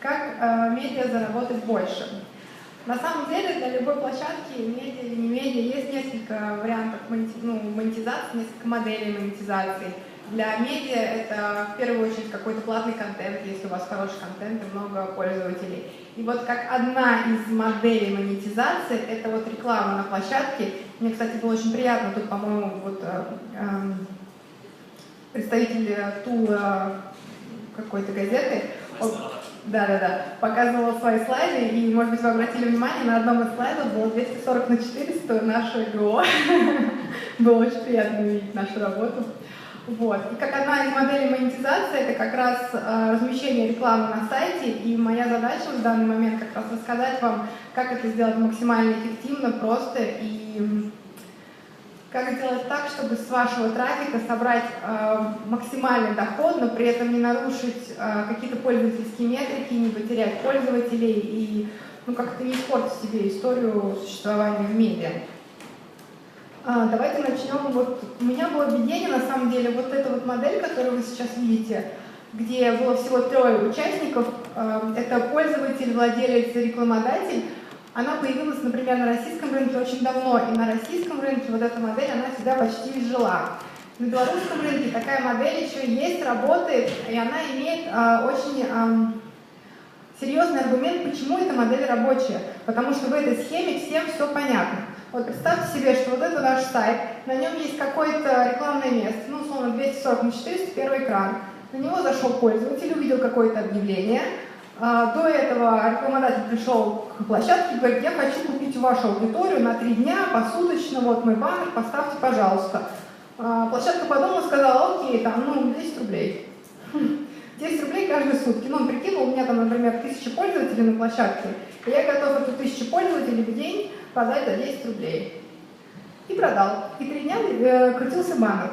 Как медиа заработать больше? На самом деле для любой площадки, медиа или не медиа, есть несколько вариантов монетизации, несколько моделей монетизации. Для медиа это в первую очередь какой-то платный контент, если у вас хороший контент и много пользователей. И вот как одна из моделей монетизации это вот реклама на площадке. Мне, кстати, было очень приятно, тут, по-моему, вот представитель тура какой-то газеты, да, показывала свои слайды, и, может быть, вы обратили внимание, на одном из слайдов было 240/400 наше ГО. Было очень приятно увидеть нашу работу. Вот. И как одна из моделей монетизации, это как раз размещение рекламы на сайте, и моя задача в данный момент как раз рассказать вам, как это сделать максимально эффективно, просто, и как сделать так, чтобы с вашего трафика собрать максимальный доход, но при этом не нарушить какие-то пользовательские метрики, не потерять пользователей и как-то не испортить себе историю существования в медиа. Давайте начнем. Вот у меня было введение, на самом деле, вот эта вот модель, которую вы сейчас видите, где было всего 3 участников, это пользователь, владелец, рекламодатель. Она появилась, например, на российском рынке очень давно, и на российском рынке вот эта модель, она всегда почти изжила. На белорусском рынке такая модель еще есть, работает, и она имеет очень серьезный аргумент, почему эта модель рабочая. Потому что в этой схеме всем все понятно. Вот представьте себе, что вот это наш сайт, на нем есть какое-то рекламное место, условно 240/400, первый экран. На него зашел пользователь, увидел какое-то объявление. До этого рекламодатель пришел к площадке и говорит: я хочу купить вашу аудиторию на 3 дня, посуточно, вот мой баннер, поставьте, пожалуйста. Площадка подумала, сказала: окей, 10 рублей. 10 рублей каждые сутки. Он прикинул, у меня там, например, 1000 пользователей на площадке, и я готов эту 1000 пользователей в день продать за 10 рублей. И продал. И 3 дня крутился баннер.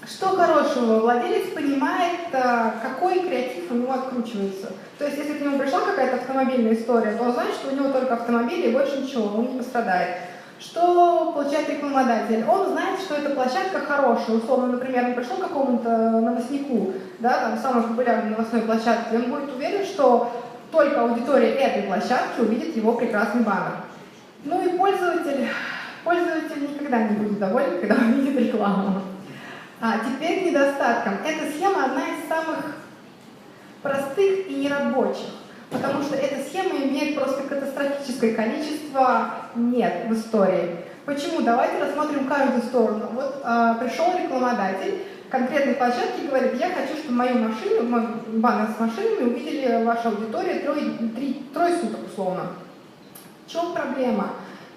Что хорошего? Владелец понимает, какой креатив у него откручивается. То есть, если к нему пришла какая-то автомобильная история, то он знает, что у него только автомобили и больше ничего, он не пострадает. Что получает рекламодатель? Он знает, что эта площадка хорошая. Условно, например, он пришел к какому-то новостнику, самой популярной новостной площадке, он будет уверен, что только аудитория этой площадки увидит его прекрасный баннер. И пользователь никогда не будет доволен, когда увидит рекламу. Теперь к недостаткам. Эта схема одна из самых простых и нерабочих, потому что эта схема имеет просто катастрофическое количество «нет» в истории. Почему? Давайте рассмотрим каждую сторону. Вот пришел рекламодатель к конкретной площадке и говорит: я хочу, чтобы мою машину, мой баннер с машинами увидели ваша аудитория трое суток условно. В чем проблема?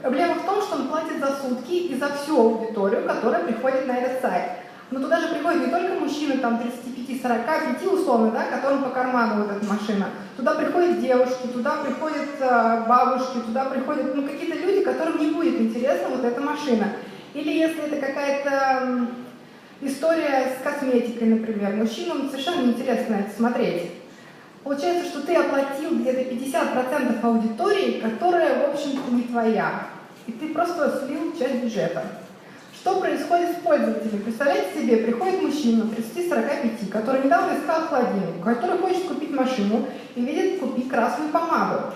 Проблема в том, что он платит за сутки и за всю аудиторию, которая приходит на этот сайт. Но туда же приходят не только мужчины 35-45 условно, которым по карману вот эта машина. Туда приходят девушки, туда приходят бабушки, туда приходят какие-то люди, которым не будет интересна вот эта машина. Или если это какая-то история с косметикой, например, мужчинам совершенно неинтересно это смотреть. Получается, что ты оплатил где-то 50% аудитории, которая, в общем-то, не твоя. И ты просто слил часть бюджета. Что происходит с пользователем? Представляете себе, приходит мужчина 30-45, который недавно искал холодильник, который хочет купить машину и видит купить красную помаду.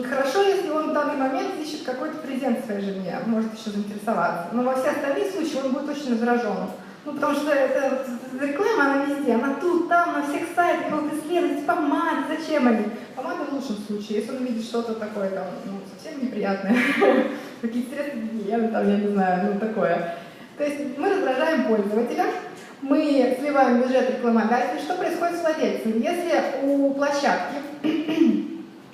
Хорошо, если он в данный момент ищет какой-то презент своей жене, может еще заинтересоваться. Но во все остальные случаи он будет очень раздражен. Потому что эта реклама, она везде, она тут, там, на всех сайтах, исследовать помады, зачем они? Помады в лучшем случае, если он видит что-то такое, совсем неприятное, какие-то средства гигиены, я не знаю, такое. То есть мы раздражаем пользователя, мы сливаем бюджет рекламодателя. Что происходит с владельцем? Если у площадки,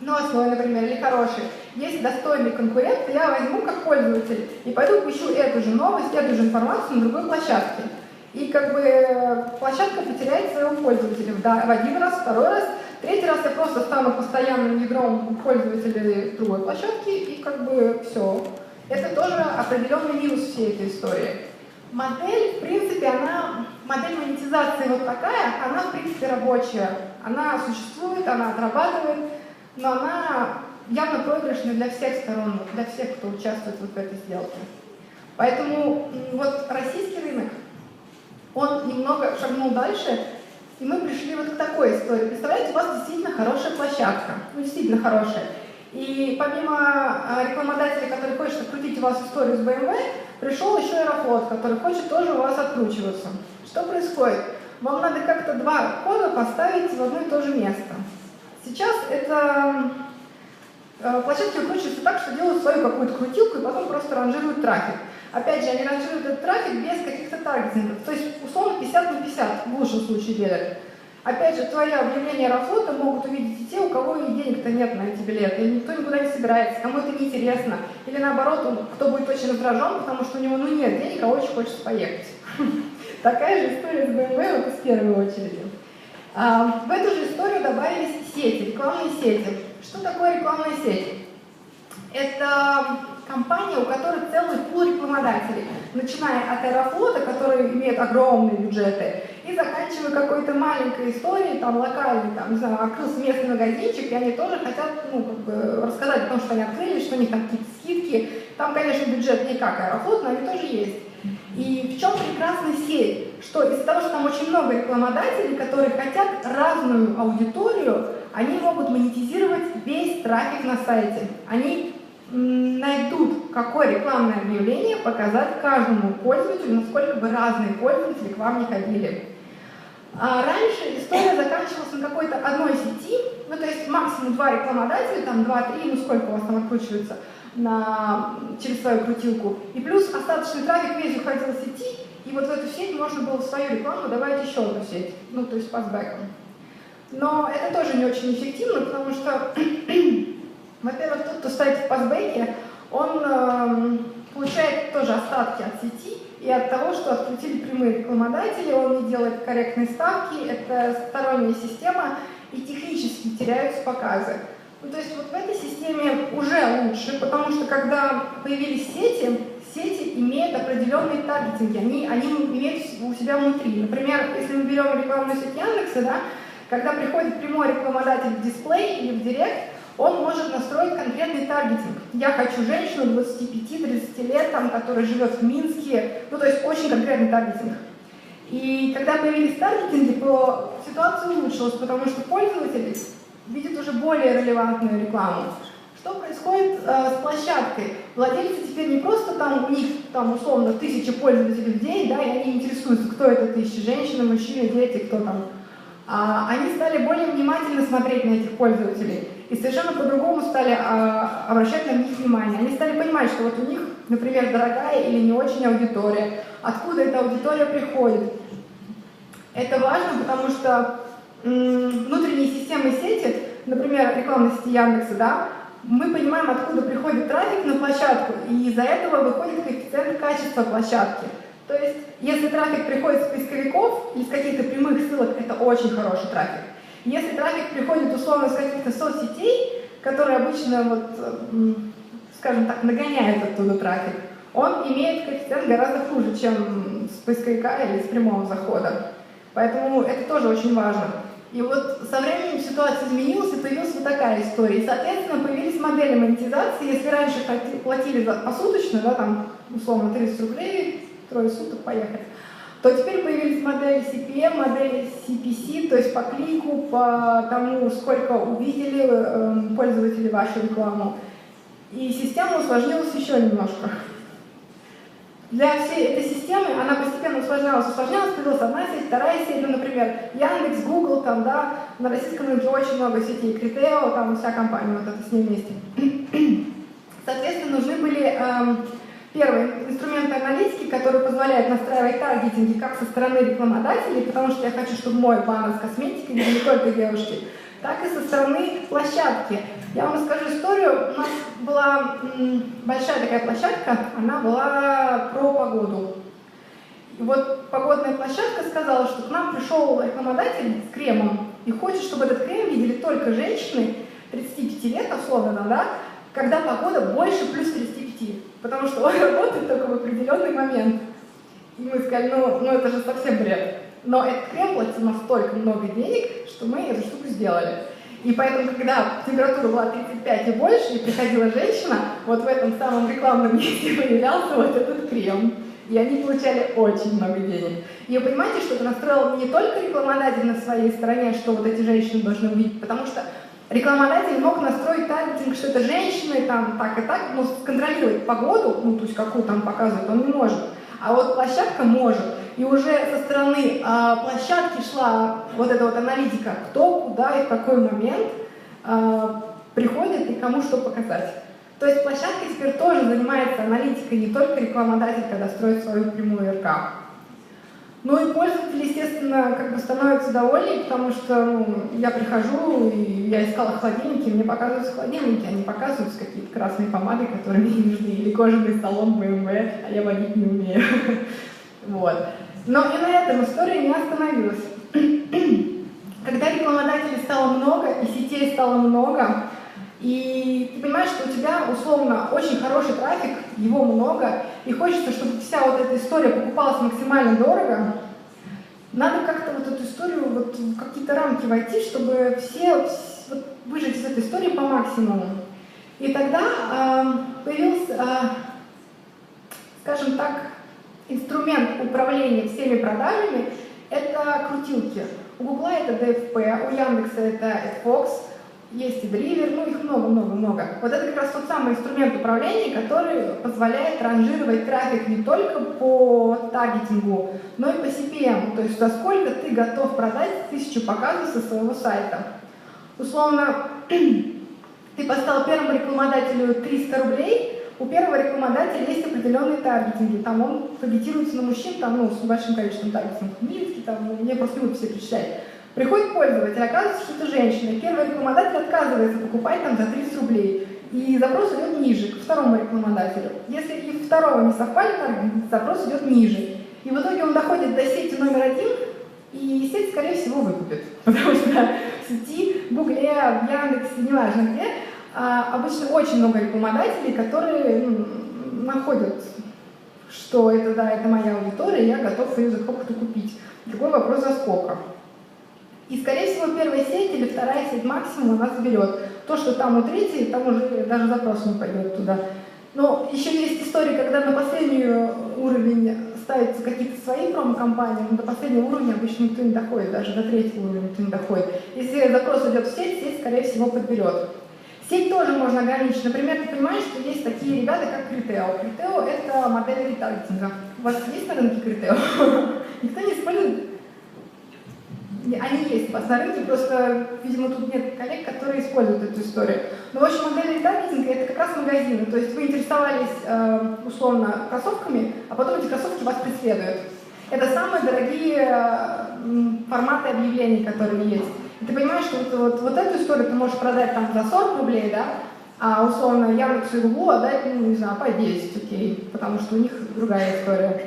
новостной, например, или хороший, есть достойный конкурент, то я возьму как пользователь и пойду поищу эту же новость, эту же информацию на другой площадке. И площадка потеряет своего пользователя в один раз, второй раз, третий раз я просто стану постоянным ядром пользователей другой площадки, и все. Это тоже определенный минус всей этой истории. Модель, в принципе, модель монетизации вот такая, она, в принципе, рабочая. Она существует, она отрабатывает, но она явно проигрышная для всех сторон, для всех, кто участвует в этой сделке. Поэтому российский рынок, он немного шагнул дальше, и мы пришли к такой истории. Представляете, у вас действительно хорошая площадка, ну, действительно хорошая. И помимо рекламодателя, который хочет открутить у вас историю с BMW, пришел еще Аэрофлот, который хочет тоже у вас откручиваться. Что происходит? Вам надо как-то два кода поставить в одно и то же место. Сейчас это площадки выкручиваются так, что делают свою какую-то крутилку и потом просто ранжируют трафик. Опять же, они ранжируют этот трафик без каких-то таргетингов. То есть, условно, 50 на 50 в лучшем случае делят. Опять же, твои объявления Аэрофлота могут увидеть и те, у кого и денег-то нет на эти билеты, и никто никуда не собирается, кому это неинтересно. Или наоборот, кто будет очень раздражен, потому что у него нет денег, а очень хочется поехать. Такая же история с BMW, вот из первой очереди. В эту же историю добавились сети, рекламные сети. Что такое рекламные сети? Это компания, у которой целый пул рекламодателей, начиная от Аэрофлота, который имеет огромные бюджеты, и заканчивая какой-то маленькой историей, там, локальной, там, не знаю, открылся местный магазинчик, и они тоже хотят, ну, как бы, рассказать о том, что они открылись, что у них там какие-то скидки. Там, конечно, бюджет не как Аэрофлот, но они тоже есть. И в чем прекрасная сеть? Что из-за того, что там очень много рекламодателей, которые хотят разную аудиторию, они могут монетизировать весь трафик на сайте. Они найдут, какое рекламное объявление показать каждому пользователю, насколько бы разные пользователи к вам не ходили. Раньше история заканчивалась на какой-то одной сети, ну то есть максимум 2 рекламодателя, там 2-3, ну сколько у вас там откручивается через свою крутилку. И плюс остаточный трафик весь уходил в сети, и вот в эту сеть можно было в свою рекламу добавить еще одну сеть, ну то есть пасбэком. Но это тоже не очень эффективно, потому что, во-первых, тот, кто стоит в пасбэке, он получает тоже остатки от сети и от того, что открутили прямые рекламодатели, он не делает корректные ставки, это сторонняя система, и технически теряются показы. Ну, то есть вот в этой системе уже лучше, потому что когда появились сети имеют определенные таргетинги, они имеют у себя внутри. Например, если мы берем рекламную сеть Яндекса, да, когда приходит прямой рекламодатель в дисплей или в директ, он может настроить конкретный таргетинг. Я хочу женщину 25-30 лет, там, которая живет в Минске, ну то есть очень конкретный таргетинг. И когда появились таргетинги, то ситуация улучшилась, потому что пользователи видят уже более релевантную рекламу. Что происходит с площадкой? Владельцы теперь не просто там, у них там условно 1000 пользователей в день, да, и они интересуются, кто это 1000, женщины, мужчины, дети, кто там. Они стали более внимательно смотреть на этих пользователей и совершенно по-другому стали обращать на них внимание. Они стали понимать, что вот у них, например, дорогая или не очень аудитория, откуда эта аудитория приходит. Это важно, потому что внутренние системы сети, например, рекламной сети Яндекса, да, мы понимаем, откуда приходит трафик на площадку, и из-за этого выходит коэффициент качества площадки. То есть, если трафик приходит с поисковиков или с каких-то прямых ссылок, это очень хороший трафик. Если трафик приходит условно с каких-то соцсетей, которые обычно, вот, скажем так, нагоняют оттуда трафик, он имеет коэффициент гораздо хуже, чем с поисковика или с прямого захода. Поэтому это тоже очень важно. И вот со временем ситуация изменилась, и появилась вот такая история. И, соответственно, появились модели монетизации. Если раньше платили посуточно, да, там, условно, 30 рублей, 3 суток поехать, то теперь появились модели CPM, модели CPC, то есть по клику, по тому, сколько увидели пользователи вашу рекламу. И система усложнилась еще немножко. Для всей этой системы она постепенно усложнялась, появилась одна сеть, вторая сеть, ну, например, Яндекс, Google, там, да, на российском рынке очень много сетей, Критео, там вся компания, вот это с ней вместе. Соответственно, нужны были первые инструменты аналитики, которые позволяют настраивать таргетинги как со стороны рекламодателей, потому что я хочу, чтобы мой баннер с косметикой, не только девушки, так и со стороны площадки. Я вам расскажу историю. У нас была большая такая площадка, она была про погоду. И вот погодная площадка сказала, что к нам пришел рекламодатель с кремом и хочет, чтобы этот крем видели только женщины 35 лет, условно, да, когда погода больше плюс 35, потому что он работает только в определенный момент. И мы сказали, ну это же совсем бред. Но этот крем платил настолько много денег, что мы эту штуку сделали. И поэтому, когда температура была 35 и больше, и приходила женщина, вот в этом самом рекламном месте появлялся вот этот крем. И они получали очень много денег. И вы понимаете, что это настроил не только рекламодатель на своей стороне, что вот эти женщины должны увидеть, потому что рекламодатель мог настроить таргетинг, что это женщины, там, так и так, но сконтролировать погоду, ну, то есть какую там показывают, он не может. А вот площадка может. И уже со стороны площадки шла вот эта вот аналитика, кто, куда и в какой момент приходит и кому что показать. То есть площадка теперь тоже занимается аналитикой, не только рекламодатель, когда строит свою прямую РК. Ну и пользователи, естественно, как бы становятся довольны, потому что ну, я прихожу, и я искала холодильники, мне показываются холодильники, а не показываются какие-то красные помады, которые мне не нужны, или кожаный салон BMW, а я водить не умею. Вот. Но и на этом история не остановилась. Когда рекламодателей стало много, и сетей стало много, и ты понимаешь, что у тебя условно очень хороший трафик, его много, и хочется, чтобы вся вот эта история покупалась максимально дорого, надо как-то вот эту историю вот в какие-то рамки войти, чтобы все вот, выжить из этой истории по максимуму. И тогда появился, скажем так, инструмент управления всеми продажами – это крутилки. У Гугла это DFP, у Яндекса это AdFox, есть и Driver, ну их много-много-много. Вот это как раз тот самый инструмент управления, который позволяет ранжировать трафик не только по таргетингу, но и по CPM, то есть за сколько ты готов продать 1000 показов со своего сайта. Условно, ты поставил первому рекламодателю 300 рублей, у первого рекламодателя есть определенные таргетинги, там он таргетируется на мужчин, там, ну, с большим количеством таргетингов, Минский, там, ну, мне просто не буду все перечислять. Приходит пользователь, оказывается, что это женщина, первый рекламодатель отказывается покупать там за 30 рублей, и запрос идет ниже, к второму рекламодателю. Если и второго не совпали таргетинги, запрос идет ниже. И в итоге он доходит до сети номер 1, и сеть, скорее всего, выкупит, потому что в сети, в Гугле, в Яндексе, неважно где, обычно очень много рекламодателей, которые находят, что это, да, это моя аудитория, я готов ее за сколько-то купить. Другой вопрос, за сколько. И, скорее всего, первая сеть или вторая сеть максимум она заберет. То, что там у третьей, там уже даже запрос не пойдет туда. Но еще есть история, когда на последний уровень ставятся какие-то свои промо-компании, но до последнего уровня обычно никто не доходит, даже до третьего уровня никто не доходит. Если запрос идет в сеть, сеть, скорее всего, подберет. Сеть тоже можно ограничить. Например, ты понимаешь, что есть такие ребята, как Criteo. Criteo – это модель ретаргетинга. У вас есть на рынке Criteo? Никто не использует? Они есть у вас на рынке, просто, видимо, тут нет коллег, которые используют эту историю. Но, в общем, модель ретаргетинга – это как раз магазины. То есть вы интересовались, условно, кроссовками, а потом эти кроссовки вас преследуют. Это самые дорогие форматы объявлений, которые есть. И ты понимаешь, что вот эту историю ты можешь продать там за 40 рублей, да, а условно Яндексу и Гуглу отдать, ну, не знаю, по 10, окей, потому что у них другая история.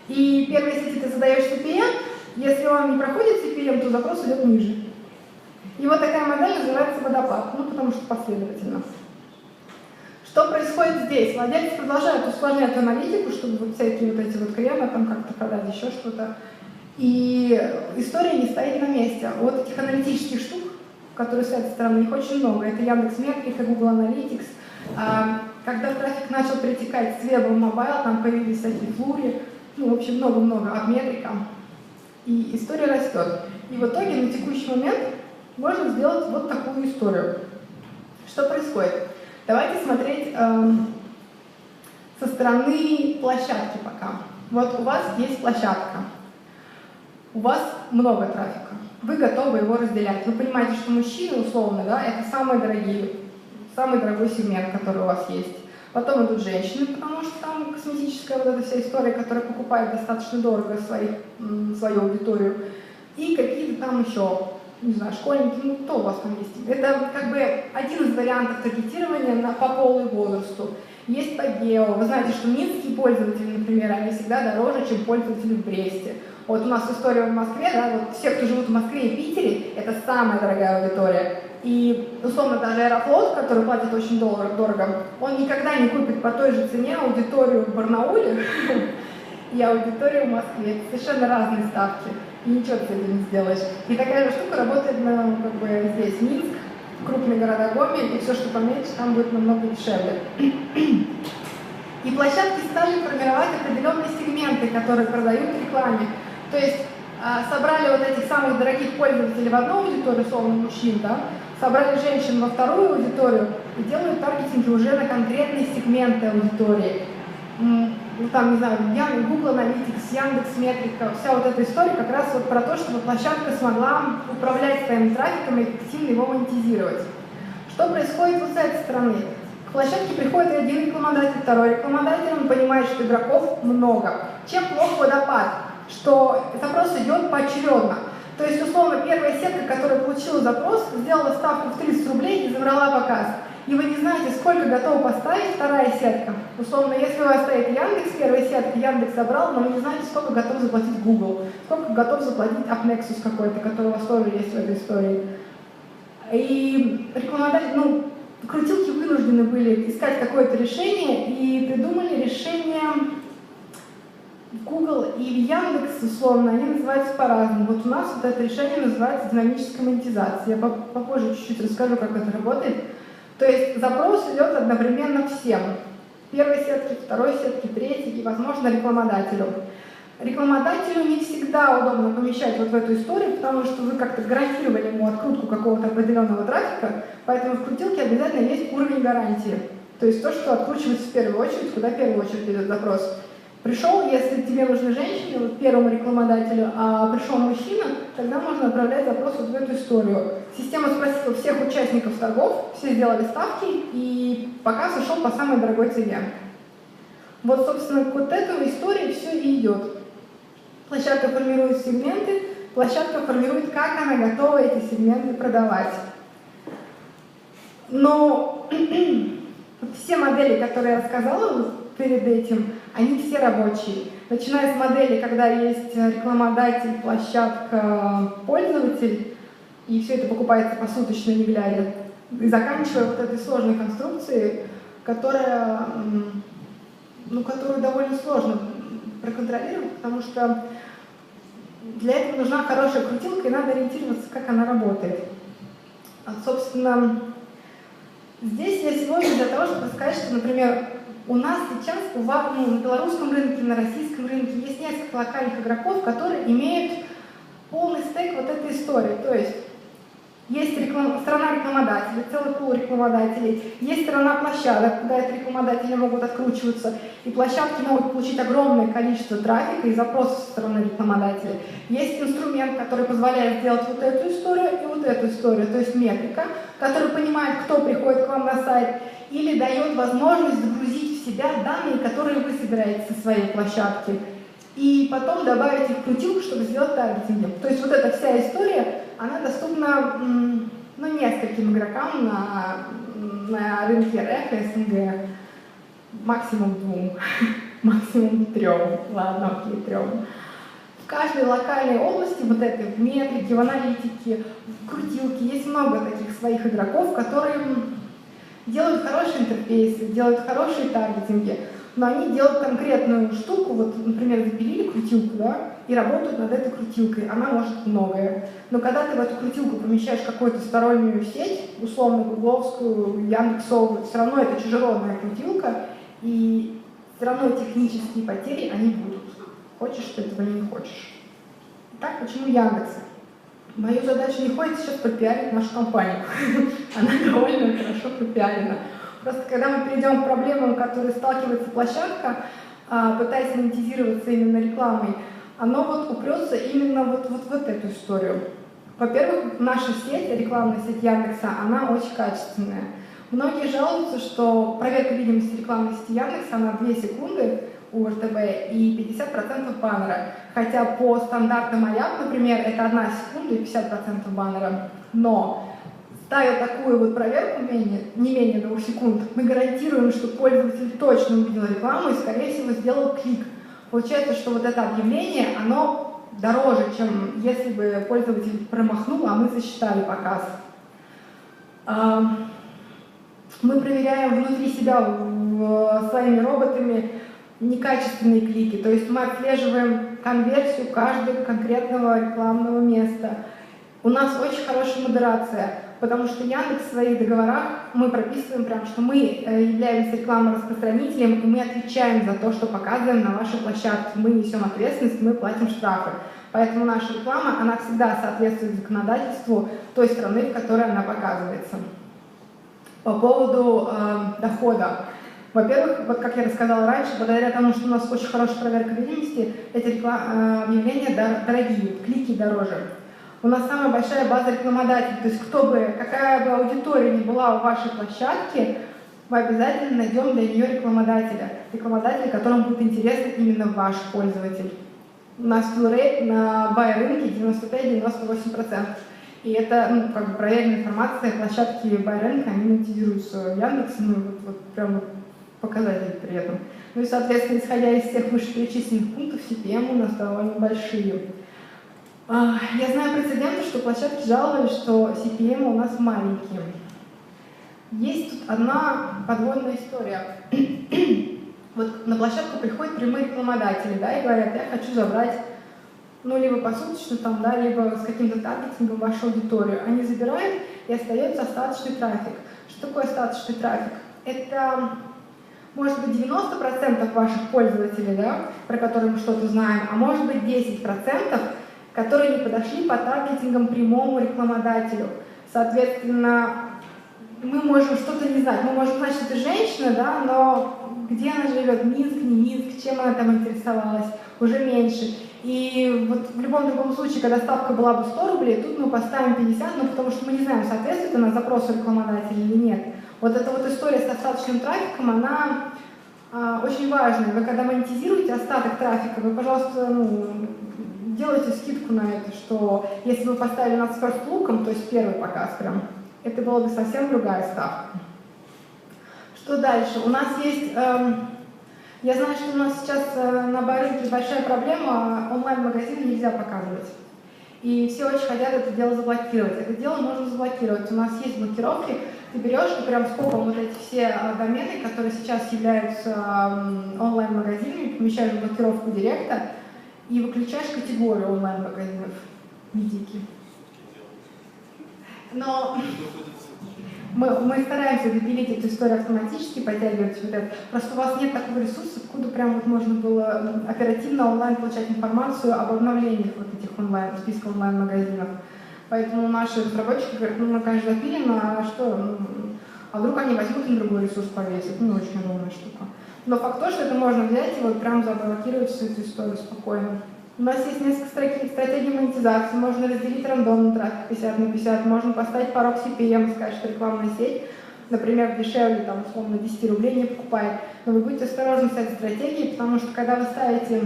И первой сети ты задаешь CPM, если он не проходит CPM, то запрос идет ниже. И вот такая модель называется водопад, ну, потому что последовательно. Что происходит здесь? Владельцы продолжают усложнять аналитику, чтобы вот всякие вот эти вот кремы там как-то продать, еще что-то. И история не стоит на месте. Вот этих аналитических штук, которые стоят со стороны, их очень много. Это Яндекс.Метрика, Google Analytics. Когда трафик начал перетекать с веба в мобайл, там появились всякие флури, ну, в общем, много-много от метрика. И история растет. И в итоге на текущий момент можно сделать вот такую историю. Что происходит? Давайте смотреть со стороны площадки пока. Вот у вас есть площадка. У вас много трафика, вы готовы его разделять. Вы понимаете, что мужчины, условно, да, это самые дорогие, самый дорогой сегмент, который у вас есть. Потом идут женщины, потому что там косметическая вот эта вся история, которая покупает достаточно дорого свою аудиторию. И какие-то там еще, не знаю, школьники, ну кто у вас там есть. Это как бы один из вариантов таргетирования по полу и возрасту. Есть по гео. Вы знаете, что минские пользователи, например, они всегда дороже, чем пользователи в Бресте. Вот у нас история в Москве, да, вот все, кто живут в Москве и Питере, это самая дорогая аудитория. И, условно, даже Аэрофлот, который платит очень дорого, он никогда не купит по той же цене аудиторию в Барнауле и аудиторию в Москве. Это совершенно разные ставки. И ничего ты с этим не сделаешь. И такая же штука работает на, как бы, здесь Минск, крупный города Гомель, и все, что поменьше, там будет намного дешевле. И площадки стали формировать определенные сегменты, которые продают рекламе. То есть собрали вот этих самых дорогих пользователей в одну аудиторию, условно мужчин, да, собрали женщин во вторую аудиторию и делают таргетинги уже на конкретные сегменты аудитории. Ну, там, не знаю, Google Analytics, Яндекс.Метрика, вся вот эта история как раз вот про то, чтобы площадка смогла управлять своим трафиком и эффективно его монетизировать. Что происходит вот с этой стороны? К площадке приходит один рекламодатель, второй рекламодатель, он понимает, что игроков много. Чем плох водопад? Что запрос идет поочередно. То есть, условно, первая сетка, которая получила запрос, сделала ставку в 30 рублей и забрала показ. И вы не знаете, сколько готова поставить вторая сетка. Условно, если у вас стоит Яндекс, первая сетка, Яндекс забрал, но вы не знаете, сколько готов заплатить Google, сколько готов заплатить AppNexus какой-то, который у вас тоже есть в этой истории. И рекламодатели, крутилки вынуждены были искать какое-то решение и придумали решение в Google и в Яндекс, условно, они называются по-разному. Вот у нас вот это решение называется динамическая монетизация. Я попозже чуть-чуть расскажу, как это работает. То есть запрос идет одновременно всем. Первой сетке, второй сетке, третьей и, возможно, рекламодателю. Рекламодателю не всегда удобно помещать вот в эту историю, потому что вы как-то гарантировали ему открутку какого-то определенного трафика, поэтому в крутилке обязательно есть уровень гарантии. То есть то, что откручивается в первую очередь, куда в первую очередь идет запрос. Пришел, если тебе нужны женщины, вот первому рекламодателю, а пришел мужчина, тогда можно отправлять запрос вот в эту историю. Система спросила всех участников торгов, все сделали ставки, и показ ушел по самой дорогой цене. Вот, собственно, к вот этой истории все и идет. Площадка формирует сегменты, площадка формирует, как она готова эти сегменты продавать. Но все модели, которые я рассказала перед этим, они все рабочие. Начиная с модели, когда есть рекламодатель, площадка, пользователь, и все это покупается посуточно, не глядя, и заканчивая вот этой сложной конструкцией, которую довольно сложно проконтролировать, потому что для этого нужна хорошая крутилка, и надо ориентироваться, как она работает. Собственно, здесь я сегодня для того, чтобы сказать, что, например, у нас сейчас на белорусском рынке, на российском рынке есть несколько локальных игроков, которые имеют полный стек вот этой истории. То есть есть сторона рекламодателей, целый пул рекламодателей, есть сторона площадок, куда эти рекламодатели могут откручиваться, и площадки могут получить огромное количество трафика и запросов со стороны рекламодателей. Есть инструмент, который позволяет сделать вот эту историю и вот эту историю, то есть метрика, который понимает, кто приходит к вам на сайт, или дает возможность загрузить в себя данные, которые вы собираете со своей площадки, и потом добавить их в крутилку, чтобы сделать таргетинг. То есть вот эта вся история, она доступна нескольким игрокам на рынке РФ, СНГ, максимум 2, максимум 3, ладно, окей, 3. В каждой локальной области, вот этой, в метрике, в аналитике, в крутилке, есть много таких своих игроков, которые делают хорошие интерфейсы, делают хорошие таргетинги, но они делают конкретную штуку, вот, например, запилили крутилку, да, и работают над этой крутилкой, она может многое. Но когда ты в эту крутилку помещаешь какую-то стороннюю сеть, условно гугловскую, яндексовую, все равно это чужеродная крутилка, и все равно технические потери, они будут. Хочешь ты этого или не хочешь. Итак, почему Яндекс? Мою задачу не ходит сейчас пропиарить нашу компанию. Она довольно хорошо пропиарена. Просто когда мы перейдем к проблемам, которые сталкивается площадка, пытаясь монетизироваться именно рекламой, оно вот упрется именно вот в эту историю. Во-первых, наша сеть, рекламная сеть Яндекса, она очень качественная. Многие жалуются, что проверка видимости рекламной сети Яндекса, она 2 секунды у РТБ и 50% баннера. Хотя по стандартам АЯП, например, это 1 секунда и 50% баннера. Но ставя такую вот проверку не менее 2 секунд, мы гарантируем, что пользователь точно увидел рекламу и, скорее всего, сделал клик. Получается, что вот это объявление, оно дороже, чем если бы пользователь промахнул, а мы засчитали показ. Мы проверяем внутри себя своими роботами некачественные клики, то есть мы отслеживаем конверсию каждого конкретного рекламного места. У нас очень хорошая модерация. потому что Яндекс в своих договорах мы прописываем прям, что мы являемся рекламораспространителем, и мы отвечаем за то, что показываем на вашей площадке. Мы несем ответственность, мы платим штрафы. Поэтому наша реклама, она всегда соответствует законодательству той страны, в которой она показывается. По поводу дохода. Во-первых, вот как я рассказала раньше, благодаря тому, что у нас очень хорошая проверка видимости, эти объявления дорогие, клики дороже. У нас самая большая база рекламодателей, то есть какая бы аудитория ни была у вашей площадки, мы обязательно найдем для нее рекламодателя, которому будет интересен именно ваш пользователь. У нас филл-рейт на бай-рынке 95-98%. И это как бы проверенная информация, площадки бай-рынка, они монетизируются Яндексом, вот прям показатели при этом. Ну и, соответственно, исходя из всех вышеперечисленных пунктов, CPM у нас довольно большие. Я знаю прецеденты, что площадки жаловались, что CPM у нас маленькие. Есть тут одна подводная история. Вот на площадку приходят прямые рекламодатели, да, и говорят, я хочу забрать, ну, либо посуточно, там, да, либо с каким-то таргетингом вашу аудиторию. Они забирают, и остается остаточный трафик. Что такое остаточный трафик? Это, может быть, 90% ваших пользователей, да, про которые мы что-то знаем, а может быть 10%, которые не подошли по таргетингам прямому рекламодателю. Соответственно, мы можем что-то не знать. Мы можем знать, что это женщина, да, но где она живет, Минск, не Минск, чем она там интересовалась, уже меньше. И вот в любом другом случае, когда ставка была бы 100 рублей, тут мы поставим 50, ну, потому что мы не знаем, соответствует она запросу рекламодателя или нет. Вот эта вот история с остаточным трафиком, она очень важная. Вы когда монетизируете остаток трафика, вы, пожалуйста, делайте скидку на это, что если вы поставили нас first look, то есть первый показ прям, это была бы совсем другая ставка. Что дальше? У нас есть, я знаю, что у нас сейчас на бай-рынке большая проблема, онлайн-магазины нельзя показывать. И все очень хотят это дело заблокировать. Это дело можно заблокировать. У нас есть блокировки, ты берешь и прям скопом вот эти все домены, которые сейчас являются онлайн-магазинами, помещаешь в блокировку директа и выключаешь категорию онлайн-магазинов. Медики. Но мы стараемся допилить эту историю автоматически, подтягивать вот это. Просто у вас нет такого ресурса, откуда прям вот можно было оперативно онлайн получать информацию об обновлениях вот этих списка онлайн-магазинов. Поэтому наши разработчики говорят, мы, конечно, допилим, а что, а вдруг они возьмут и другой ресурс повесят, очень удобная штука. Но факт то, что это можно взять и вот прям заблокировать всю эту историю спокойно. У нас есть несколько стратегий монетизации, можно разделить рандомный трафик 50 на 50, можно поставить порог CPM, сказать, что рекламная сеть, например, дешевле, там, условно, 10 рублей не покупает. Но вы будьте осторожны с этой стратегией, потому что когда вы ставите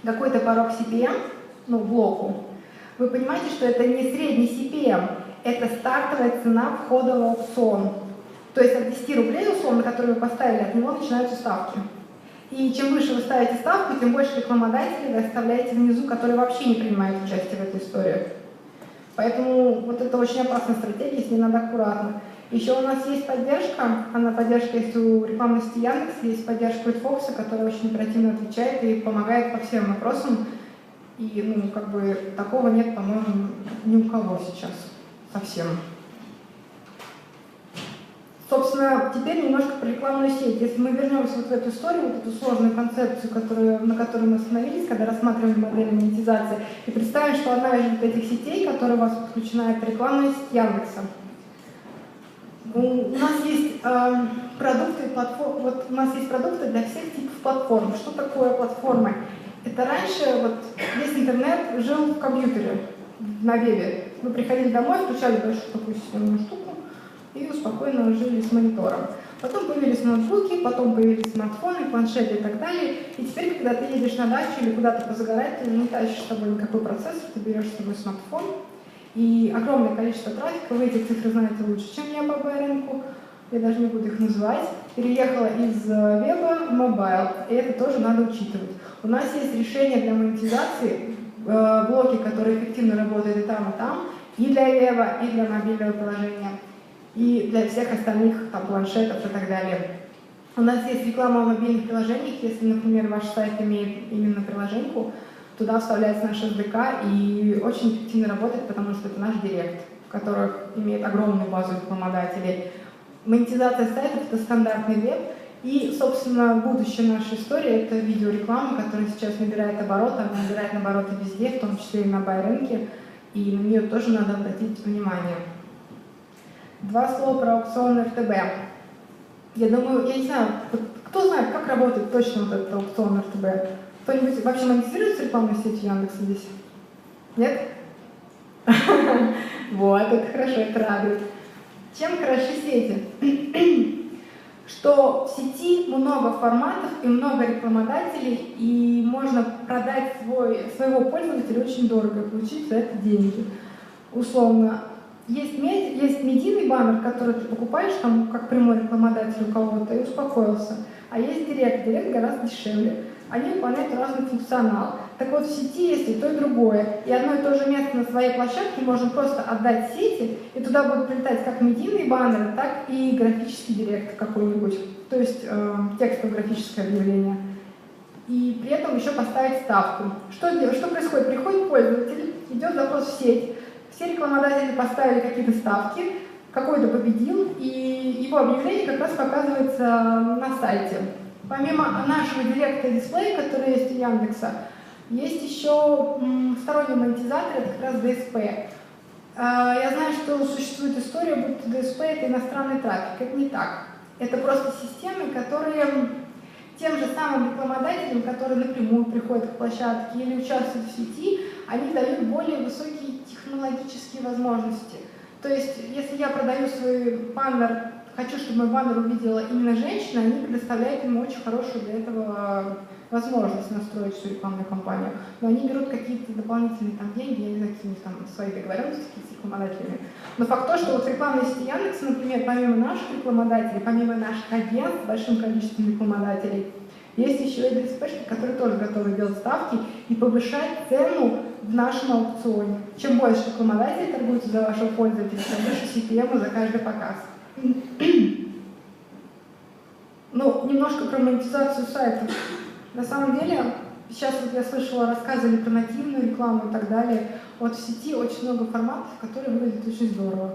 какой-то порог CPM, блоку, вы понимаете, что это не средний CPM, это стартовая цена входа в аукцион. То есть от 10 рублей, условно, которые вы поставили, от него начинаются ставки. И чем выше вы ставите ставку, тем больше рекламодателей вы оставляете внизу, которые вообще не принимают участие в этой истории. Поэтому вот это очень опасная стратегия, с ней надо аккуратно. Еще у нас есть поддержка, поддержка есть у рекламной сети Яндекс, есть поддержка от Фокса, которая очень оперативно отвечает и помогает по всем вопросам. И такого нет, по-моему, ни у кого сейчас совсем. Собственно, теперь немножко про рекламную сеть. Если мы вернемся вот в эту историю, вот эту сложную концепцию, на которой мы остановились, когда рассматривали модель монетизации, и представим, что одна из вот этих сетей, которая у вас подключена, это рекламная сеть Яндекса. У нас есть продукты, у нас есть продукты для всех типов платформ. Что такое платформы? Это раньше весь интернет жил в компьютере, на вебе. Мы приходили домой, включали большую такую системную штуку, и спокойно жили с монитором. Потом появились ноутбуки, потом появились смартфоны, планшеты и так далее. И теперь, когда ты едешь на дачу или куда-то позагорать, ты не тащишь с собой никакой процессор, ты берешь с собой смартфон. И огромное количество трафика, вы эти цифры знаете лучше, чем я по рынку, я даже не буду их называть, переехала из веба в мобайл, и это тоже надо учитывать. У нас есть решение для монетизации, блоки, которые эффективно работают и там, и для веба, и для мобильного приложения, и для всех остальных планшетов и так далее. У нас есть реклама в мобильных приложениях, если, например, ваш сайт имеет именно приложеньку, туда вставляется наш SDK и очень эффективно работает, потому что это наш директ. которых имеет огромную базу рекламодателей. Монетизация сайтов — это стандартный веб. И, собственно, будущее нашей истории — это видеореклама, которая сейчас набирает обороты, она набирает обороты везде, в том числе и на бай-рынке, и на нее тоже надо обратить внимание. 2 слова про аукцион РТБ. Я думаю, я не знаю, кто знает, как работает точно вот этот аукцион РТБ? Кто-нибудь вообще монетизирует рекламную сеть Яндекса здесь? Нет? Вот, это хорошо, это радует. Чем хороши сети? Что в сети много форматов и много рекламодателей, и можно продать своего пользователя очень дорого и получить за это деньги. Условно, есть медийный баннер, который ты покупаешь там как прямой рекламодатель у кого-то и успокоился. А есть директ. Директ гораздо дешевле. Они выполняют разный функционал. Так вот, в сети есть и то, и другое. И одно и то же место на своей площадке можно просто отдать сети, и туда будут прилетать как медийные баннеры, так и графический директ какой-нибудь. То есть текстовое графическое объявление. И при этом еще поставить ставку. Что происходит? Приходит пользователь, идет запрос в сеть, все рекламодатели поставили какие-то ставки, какой-то победил, и его объявление как раз показывается на сайте. Помимо нашего директа и дисплея, который есть у Яндекса, есть еще сторонний монетизатор, это как раз DSP. Я знаю, что существует история, будто DSP — это иностранный трафик. Это не так. Это просто системы, которые тем же самым рекламодателям, которые напрямую приходят к площадке или участвуют в сети, они дают более высокие технологические возможности. То есть, если я продаю свой баннер, хочу, чтобы мой баннер увидела именно женщина, они предоставляют ему очень хорошую для этого возможность настроить всю рекламную кампанию. Но они берут какие-то дополнительные там деньги, я не знаю, какие-нибудь там свои договоренности с рекламодателями. Но факт то, что вот в рекламной сети Яндекса, например, помимо наших рекламодателей, помимо наших агентств с большим количеством рекламодателей, есть еще и DSP-шки, которые тоже готовы делать ставки и повышать цену в нашем аукционе. Чем больше рекламодателей торгуются за вашего пользователя, тем выше CPM за каждый показ. Ну, немножко про монетизацию сайтов. На самом деле, сейчас вот я слышала, рассказывали про нативную рекламу и так далее. Вот в сети очень много форматов, которые выглядят очень здорово.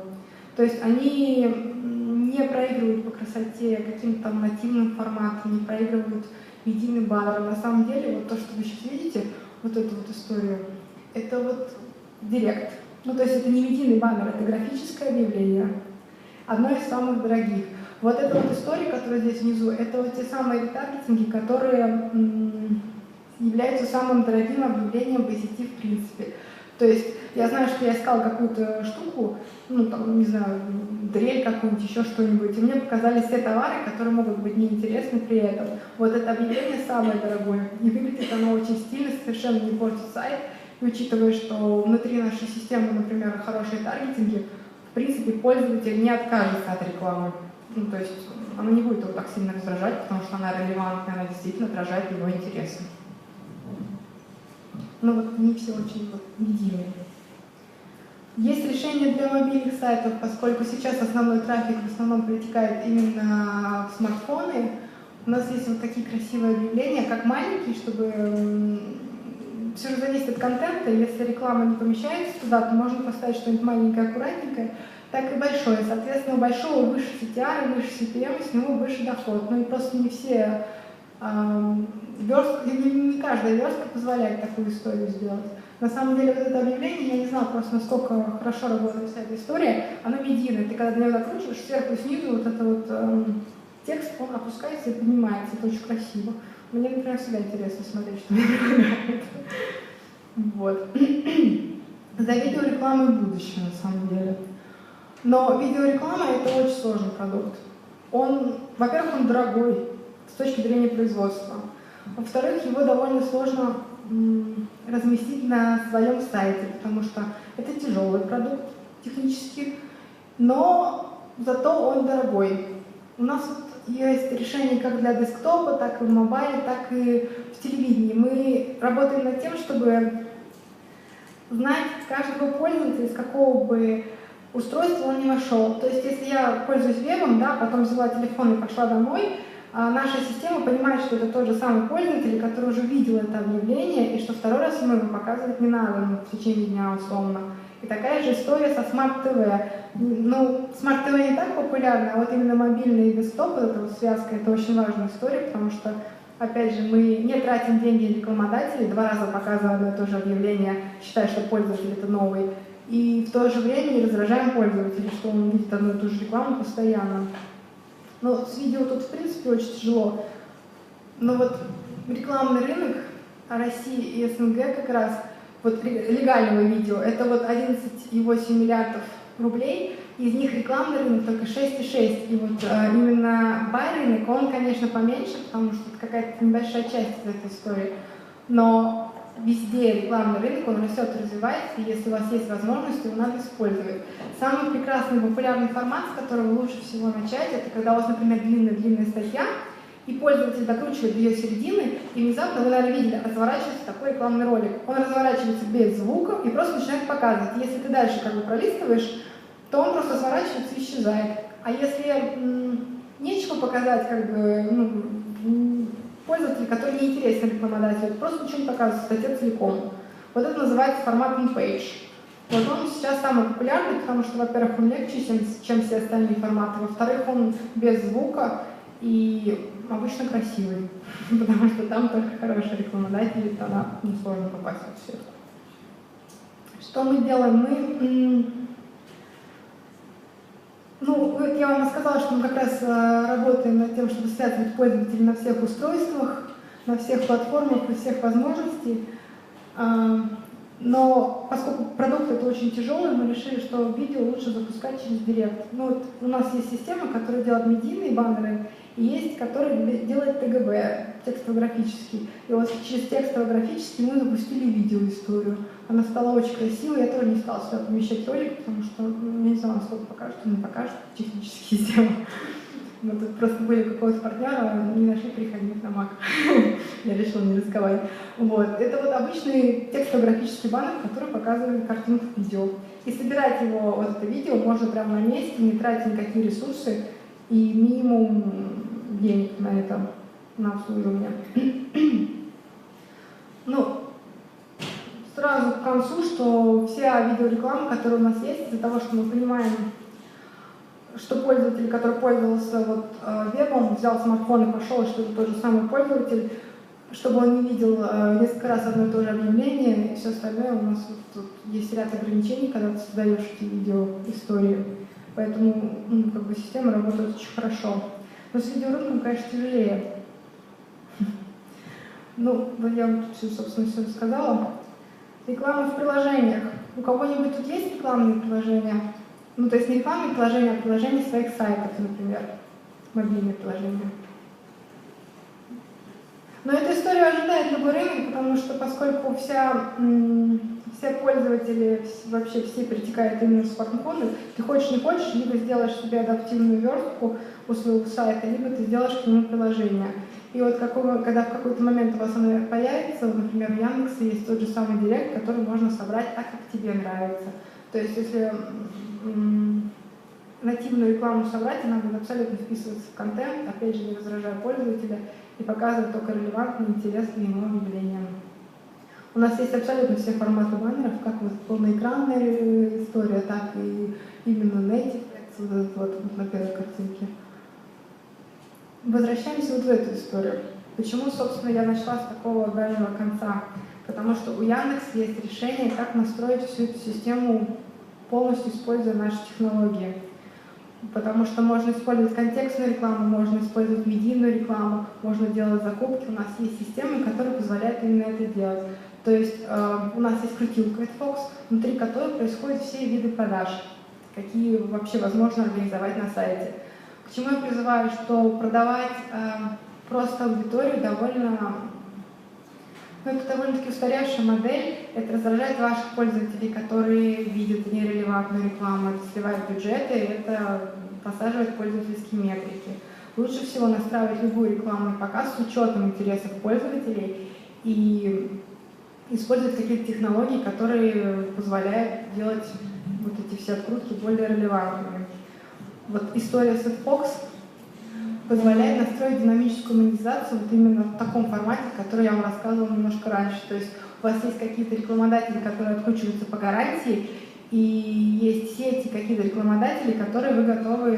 То есть они не проигрывают по красоте каким-то там нативным форматом, не проигрывают медийным баннером. На самом деле, вот то, что вы сейчас видите, вот эту вот историю, это вот директ. Ну, то есть это не медийный баннер, это графическое объявление. Одно из самых дорогих. Вот эта вот история, которая здесь внизу, это вот те самые ретаргетинги, которые являются самым дорогим объявлением по сети в принципе. То есть я знаю, что я искала какую-то штуку, ну там, не знаю, дрель какую-нибудь, еще что-нибудь, и мне показали все товары, которые могут быть неинтересны при этом. Вот это объявление самое дорогое. И выглядит оно очень стильно, совершенно не портит сайт. И учитывая, что внутри нашей системы, например, хорошие таргетинги, в принципе, пользователь не откажется от рекламы. Ну, то есть она не будет его так сильно раздражать, потому что она релевантная, она действительно отражает его интересы. Но вот не все очень медийные. Есть решения для мобильных сайтов, поскольку сейчас основной трафик в основном притекает именно в смартфоны. У нас есть вот такие красивые объявления, как маленькие, чтобы все же зависит от контента. Если реклама не помещается туда, то можно поставить что-нибудь маленькое, аккуратненькое, так и большое. Соответственно, у большого выше CTR, выше CPM, с него выше доход. Ну и просто не все не каждая верстка позволяет такую историю сделать. На самом деле, вот это объявление, я не знала просто, насколько хорошо работает вся эта история, оно медийное. Ты когда на него закручиваешь, сверху и снизу вот этот вот текст, он опускается и поднимается. Это очень красиво. Мне, например, всегда интересно смотреть, что мне предлагают. Вот. За видеорекламой будущее, на самом деле. Но видеореклама — это очень сложный продукт. Во-первых, он дорогой с точки зрения производства. Во-вторых, его довольно сложно разместить на своем сайте, потому что это тяжелый продукт технически, но зато он дорогой. У нас вот есть решения как для десктопа, так и в мобайле, так и в телевидении. Мы работаем над тем, чтобы знать каждого пользователя, с какого бы устройства он не вошел. То есть, если я пользуюсь вебом, да, потом взяла телефон и пошла домой, наша система понимает, что это тот же самый пользователь, который уже видел это объявление, и что второй раз ему его показывать не надо в течение дня условно. И такая же история со Smart TV. Ну, Smart TV не так популярна, а вот именно мобильный и десктоп, эта вот связка, это очень важная история, потому что, опять же, мы не тратим деньги рекламодателей, 2 раза показывая одно и то же объявление, считая, что пользователь это новый, и в то же время не раздражаем пользователя, что он видит одну и ту же рекламу постоянно. Но с видео тут, в принципе, очень тяжело. Но вот рекламный рынок России и СНГ как раз, вот легального видео, это вот 11,8 миллиардов рублей, из них рекламный рынок только 6,6. И вот именно бай-рынок, он, конечно, поменьше, потому что это какая-то небольшая часть из этой истории. Но везде рекламный рынок, он растет, развивается, и если у вас есть возможность, его надо использовать. Самый прекрасный популярный формат, с которого лучше всего начать, это когда у вас, например, длинная статья, и пользователь докручивает до ее середины, и внезапно, вы, наверное, видели, разворачивается такой рекламный ролик. Он разворачивается без звука и просто начинает показывать. Если ты дальше как бы пролистываешь, то он просто сворачивается и исчезает. А если нечего показать, как бы, пользователю, который не интересен рекламодателю, просто ничего не показывает, статья целиком. Вот это называется формат on-page. Вот он сейчас самый популярный, потому что, во-первых, он легче, чем все остальные форматы, во-вторых, он без звука и обычно красивый, потому что там только хорошие рекламодатели, тогда несложно попасть во всех. Что мы делаем? Вот я вам рассказала, что мы как раз работаем над тем, чтобы связывать пользователей на всех устройствах, на всех платформах и всех возможностей. Но поскольку продукт это очень тяжелый, мы решили, что видео лучше запускать через Директ. Вот у нас есть система, которая делает медийные баннеры, и есть, который делает ТГБ, текстово-графический. И вот через текстово-графический мы запустили видеоисторию. Она стала очень красивой, я тоже не стала сюда помещать ролик, потому что я не знаю, насколько покажет, не покажет, технически сделала. Мы тут просто были у какого-то партнера, не нашли переходник на Mac. Я решила не рисковать. Вот. Это вот обычный текстово-графический баннер, который показывает картинку в видео. И собирать его, вот это видео, можно прямо на месте, не тратить никакие ресурсы и минимум денег на это, на обслуживание. Сразу к концу, что вся видеореклама, которая у нас есть, из-за того, что мы понимаем, что пользователь, который пользовался вебом, взял смартфон и пошел, что это тот же самый пользователь, чтобы он не видел несколько раз одно и то же объявление и все остальное, у нас тут есть ряд ограничений, когда ты создаешь эти видеоистории. Поэтому система работает очень хорошо. Но с видеорынком, конечно, тяжелее. Я вам тут все, собственно, все рассказала. Реклама в приложениях. У кого-нибудь тут есть рекламные приложения? То есть не рекламные приложения, а приложения своих сайтов, например, мобильные приложения. Но эта история ожидает любой рынок, потому что поскольку все пользователи, вообще все перетекают именно в смартфоны, ты хочешь не хочешь, либо сделаешь себе адаптивную верстку у своего сайта, либо ты сделаешь к нему приложение. И вот когда в какой-то момент у вас оно появится, например, в Яндексе есть тот же самый Директ, который можно собрать так, как тебе нравится. То есть если нативную рекламу собрать, она будет абсолютно вписываться в контент, опять же, не возражая пользователя, и показывать только релевантные, интересные ему объявления. У нас есть абсолютно все форматы баннеров, как вот полноэкранная история, так и именно native, вот на первой картинке. Возвращаемся вот в эту историю. Почему, собственно, я начала с такого дальнего конца? Потому что у Яндекса есть решение, как настроить всю эту систему, полностью используя наши технологии. Потому что можно использовать контекстную рекламу, можно использовать медийную рекламу, можно делать закупки. У нас есть системы, которые позволяют именно это делать. То есть у нас есть крутилка AdFox, внутри которой происходят все виды продаж, какие вообще возможно организовать на сайте. К чему я призываю, что продавать просто аудиторию это довольно-таки устаревшая модель, это раздражает ваших пользователей, которые видят нерелевантную рекламу, это сливает бюджеты, это посаживает пользовательские метрики. Лучше всего настраивать любой рекламный показ с учетом интересов пользователей и использовать какие-то технологии, которые позволяют делать вот эти все открутки более релевантными. Вот история с AdFox позволяет настроить динамическую монетизацию вот именно в таком формате, который я вам рассказывала немножко раньше. То есть у вас есть какие-то рекламодатели, которые откручиваются по гарантии, и есть сети, какие-то рекламодатели, которые вы готовы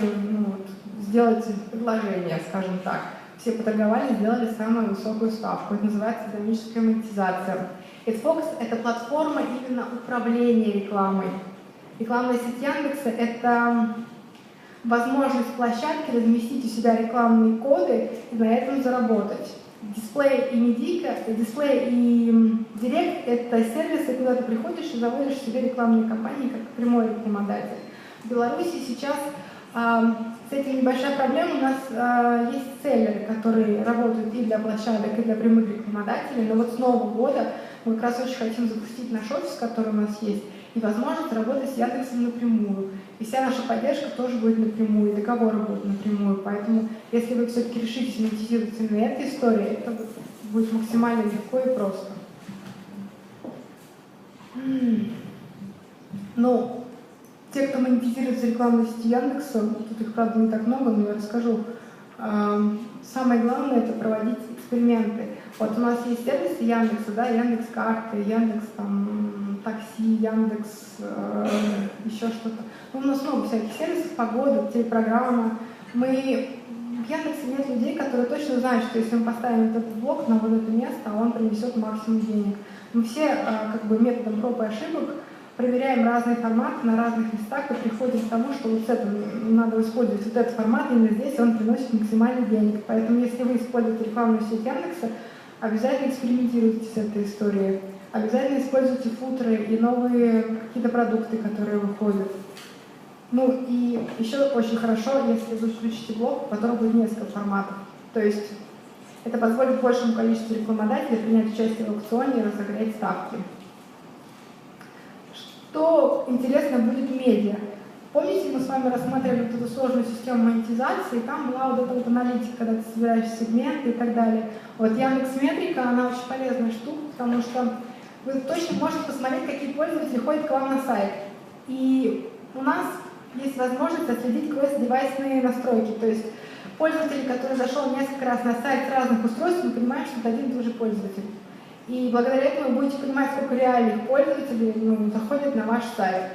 сделать предложение, скажем так. Все поторговали, сделали самую высокую ставку. Это называется динамическая монетизация. AdFocus — это платформа именно управления рекламой. Рекламная сеть Яндекса — это возможность площадки разместить у себя рекламные коды и на этом заработать. Дисплей и медийка, дисплей и директ — это сервисы, куда ты приходишь и заводишь себе рекламные кампании как прямой рекламодатель. В Беларуси сейчас с этим небольшая проблема. У нас есть селлеры, которые работают и для площадок, и для прямых рекламодателей, но вот с Нового года мы как раз очень хотим запустить наш офис, который у нас есть, и возможность работать с Яндексом напрямую. И вся наша поддержка тоже будет напрямую, и договоры будут напрямую. Поэтому, если вы все-таки решитесь монетизировать именно этой историей, это будет максимально легко и просто. Ну, те, кто монетизируется рекламной сетью Яндекса, тут их, правда, не так много, но я расскажу. Самое главное — это проводить эксперименты. Вот у нас есть сервисы Яндекса, да, Яндекс.Карты, Яндекс такси, Яндекс, еще что-то. Ну, у нас много всяких сервисов, погода, телепрограмма. В Яндексе нет людей, которые точно знают, что если мы поставим этот блок на вот это место, он принесет максимум денег. Мы все методом проб и ошибок проверяем разные форматы на разных местах и приходим к тому, что вот с этим надо использовать вот этот формат, именно здесь он приносит максимально денег. Поэтому если вы используете рекламную сеть Яндекса, обязательно экспериментируйте с этой историей. Обязательно используйте футеры и новые какие-то продукты, которые выходят. Ну и еще очень хорошо, если вы включите блок, в котором будет несколько форматов. То есть это позволит большему количеству рекламодателей принять участие в аукционе и разогреть ставки. Что интересно будет медиа? Помните, мы с вами рассматривали вот эту сложную систему монетизации, и там была вот эта вот аналитика, когда ты собираешь сегменты и так далее. Вот Яндекс.Метрика, она очень полезная штука, потому что вы точно можете посмотреть, какие пользователи ходят к вам на сайт. И у нас есть возможность отследить кросс-девайсные настройки. То есть пользователь, который зашел несколько раз на сайт с разных устройств, мы понимаем, что это один и тот же пользователь. И благодаря этому вы будете понимать, сколько реальных пользователей заходят на ваш сайт.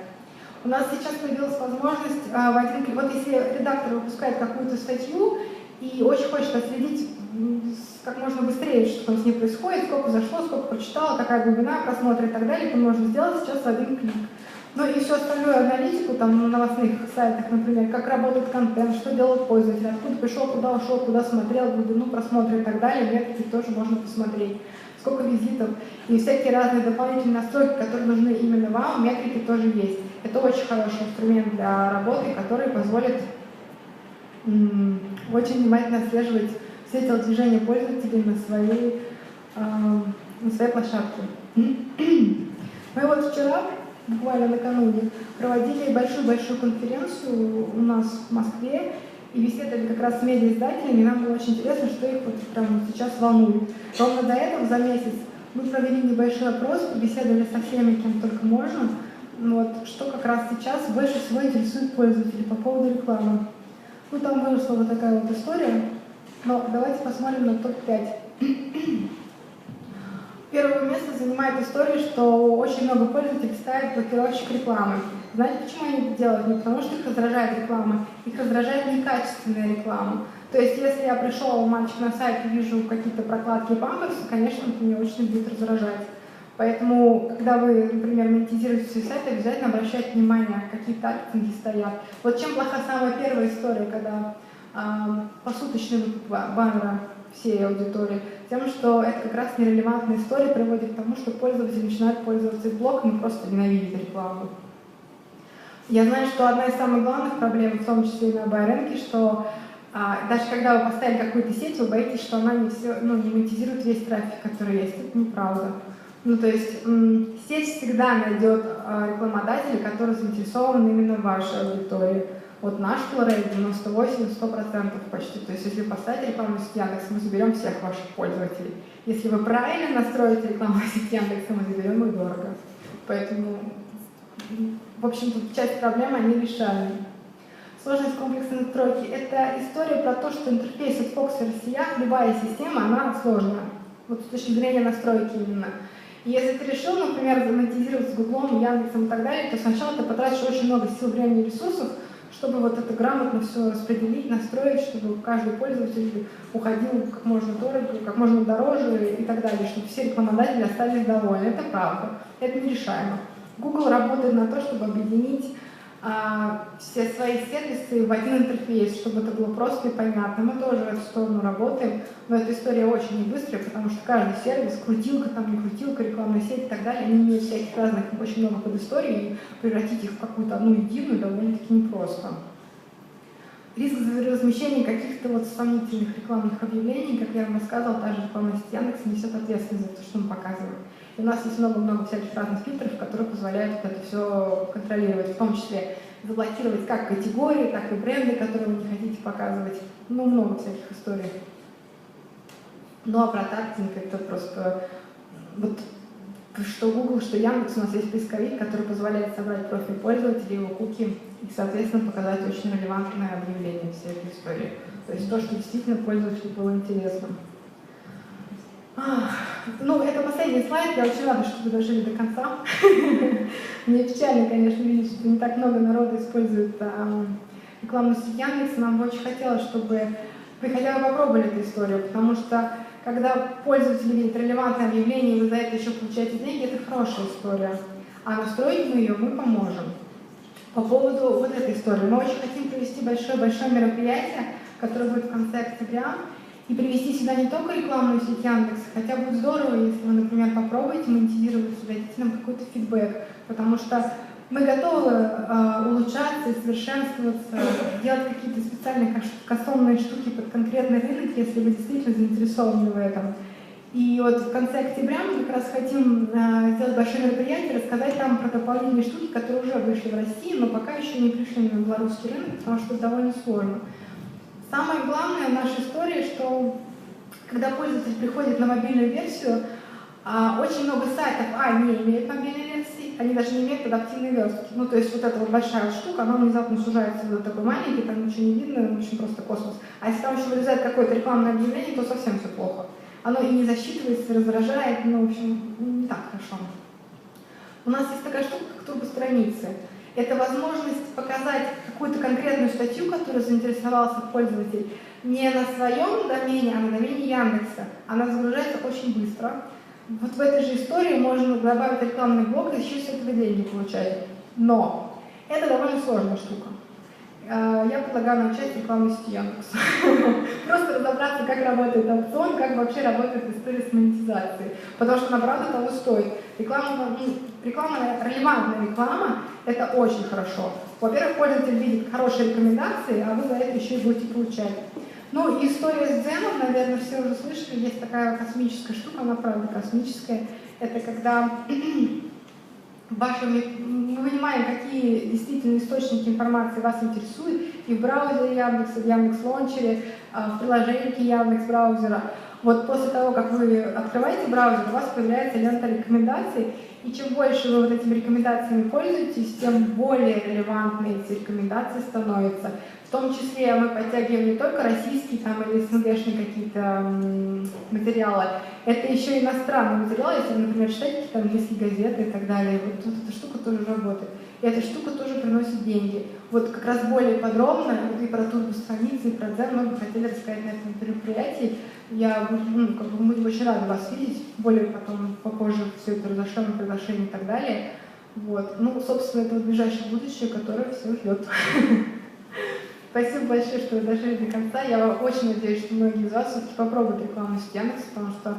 У нас сейчас появилась возможность в один клик. Вот если редактор выпускает какую-то статью и очень хочет отследить как можно быстрее, что там с ней происходит, сколько зашло, сколько прочитало, какая глубина просмотра и так далее, это можно сделать сейчас в один клик. Ну и всю остальную аналитику там на новостных сайтах, например, как работает контент, что делает пользователь, откуда пришел, куда ушел, куда смотрел, глубину просмотра и так далее, метрики тоже можно посмотреть. Сколько визитов и всякие разные дополнительные настройки, которые нужны именно вам, метрики тоже есть. Это очень хороший инструмент для работы, который позволит очень внимательно отслеживать все телодвижения пользователей на своей площадке. Мы вот вчера, буквально накануне, проводили большую-большую конференцию у нас в Москве и беседовали как раз с медиаиздателями, и нам было очень интересно, что их вот прямо сейчас волнует. Ровно до этого, за месяц, мы провели небольшой опрос, побеседовали со всеми, кем только можно, вот, что как раз сейчас больше всего интересует пользователей по поводу рекламы. Ну, там выросла вот такая вот история, но давайте посмотрим на топ-5. Первое место занимает история, что очень много пользователей ставят блокировщик рекламы. Знаете, почему они это делают? Не потому, что их раздражает реклама, их раздражает некачественная реклама. То есть, если я пришел, мальчик, на сайт и вижу какие-то прокладки и памперсы, конечно, это меня очень будет раздражать. Поэтому, когда вы, например, монетизируете свой сайт, обязательно обращайте внимание, какие таргетинги стоят. Вот чем плоха самая первая история, когда посуточный выкуп баннера всей аудитории, тем, что это как раз нерелевантная история приводит к тому, что пользователи начинают пользоваться блоком и просто ненавидят рекламу. Я знаю, что одна из самых главных проблем, в том числе и на АБ-рынке, что даже когда вы поставили какую-то сеть, вы боитесь, что она не монетизирует весь трафик, который есть. Это неправда. Ну, то есть сеть всегда найдет рекламодателей, которые заинтересованы именно в вашей аудитории. Вот наш флорейт 98-100% почти. То есть если вы поставите рекламную сеть Яндекса, мы заберем всех ваших пользователей. Если вы правильно настроите рекламную сеть Яндекса, мы заберем их дорого. Поэтому, в общем-то, часть проблемы они решаем. Сложность комплексной настройки – это история про то, что интерфейс AdFocus RCA, любая система, она сложная. Вот с точки зрения настройки именно. И если ты решил, например, монетизировать с Гуглом, Яндексом и так далее, то сначала ты потратишь очень много сил, времени и ресурсов, чтобы вот это грамотно все распределить, настроить, чтобы каждый пользователь уходил как можно дорого, как можно дороже и так далее, чтобы все рекламодатели остались довольны. Это правда, это нерешаемо. Google работает на то, чтобы объединить все свои сервисы в один интерфейс, чтобы это было просто и понятно. Мы тоже в эту сторону работаем, но эта история очень не быстрая, потому что каждый сервис, крутилка, там не крутилка, рекламная сеть и так далее, они имеют всяких разных, очень много подисторий, и превратить их в какую-то одну единую довольно-таки непросто. Риск размещения каких-то вот сомнительных рекламных объявлений, как я вам рассказывала, та же рекламная сеть Яндекс несет ответственность за то, что мы показываем. И у нас есть много-много всяких разных фильтров, которые позволяют это все контролировать, в том числе заблокировать как категории, так и бренды, которые вы не хотите показывать. Ну, много всяких историй. Ну, а про таргетинг это просто вот что Google, что Яндекс, у нас есть поисковик, который позволяет собрать профиль пользователя, его куки и, соответственно, показать очень релевантное объявление всей этой истории. То есть то, что действительно пользователю было интересно. Ну, это последний слайд, я очень рада, что вы дожили до конца. Мне печально, конечно, видеть, что не так много народа использует рекламную сеть Яндекса. Нам бы очень хотелось, чтобы вы хотя бы попробовали эту историю, потому что когда пользователи видят релевантное объявление, и вы за это еще получаете деньги, это хорошая история. А настроить мы ее мы поможем. По поводу вот этой истории. Мы очень хотим провести большое-большое мероприятие, которое будет в конце октября, и привести сюда не только рекламную сеть Яндекса, хотя будет здорово, если вы, например, попробуете монетизировать сюда, дайте нам какой-то фидбэк, потому что мы готовы улучшаться и совершенствоваться, делать какие-то специальные кастомные штуки под конкретный рынок, если вы действительно заинтересованы в этом. И вот в конце октября мы как раз хотим сделать большое мероприятие, рассказать там про дополнительные штуки, которые уже вышли в России, но пока еще не пришли на белорусский рынок, потому что это довольно сложно. Самое главное в нашей истории, что когда пользователь приходит на мобильную версию, очень много сайтов не имеют мобильной версии, они даже не имеют адаптивной верстки. Ну, то есть вот эта вот большая штука, она внезапно сужается до такой маленький, там ничего не видно, в общем, просто космос. А если там еще вылезает какое-то рекламное объявление, то совсем все плохо. Оно и не засчитывается, раздражает, ну, в общем, не так хорошо. У нас есть такая штука, как турбостраницы. Это возможность показать какую-то конкретную статью, которую заинтересовался пользователь, не на своем домене, а на домене Яндекса. Она загружается очень быстро. Вот в этой же истории можно добавить рекламный блок и еще с этого деньги получать. Но это довольно сложная штука. Я предлагаю начать с рекламной сети Яндекса. Просто разобраться, как работает аукцион, как вообще работает история с монетизацией. Потому что она правда того стоит. Релевантная реклама – это очень хорошо. Во-первых, пользователь видит хорошие рекомендации, а вы за это еще и будете получать. Ну, история с Дзеном, наверное, все уже слышали, есть такая космическая штука, она правда космическая. Это когда мы вынимаем, какие действительно источники информации вас интересуют, и в браузере Яндекса, в Яндекс.Лончере, в приложении Яндекс.Браузера. Вот после того, как вы открываете браузер, у вас появляется лента рекомендаций, и чем больше вы вот этими рекомендациями пользуетесь, тем более релевантны эти рекомендации становятся. В том числе мы подтягиваем не только российские там, или СНГшные какие-то материалы, это еще и иностранные материалы, если вы, например, читаете какие-то английские газеты и так далее, вот эта штука тоже работает. И эта штука тоже приносит деньги. Вот как раз более подробно, вот и про турбостраницы, и про Дзен мы бы хотели рассказать на этом мероприятии. Мы очень рады вас видеть, более потом, попозже все это разошлем, приглашение и так далее. Вот. Ну, собственно, это вот ближайшее будущее, которое все ждет. Спасибо большое, что вы дожили до конца. Я очень надеюсь, что многие из вас все-таки попробуют рекламу с Яндекса, потому что,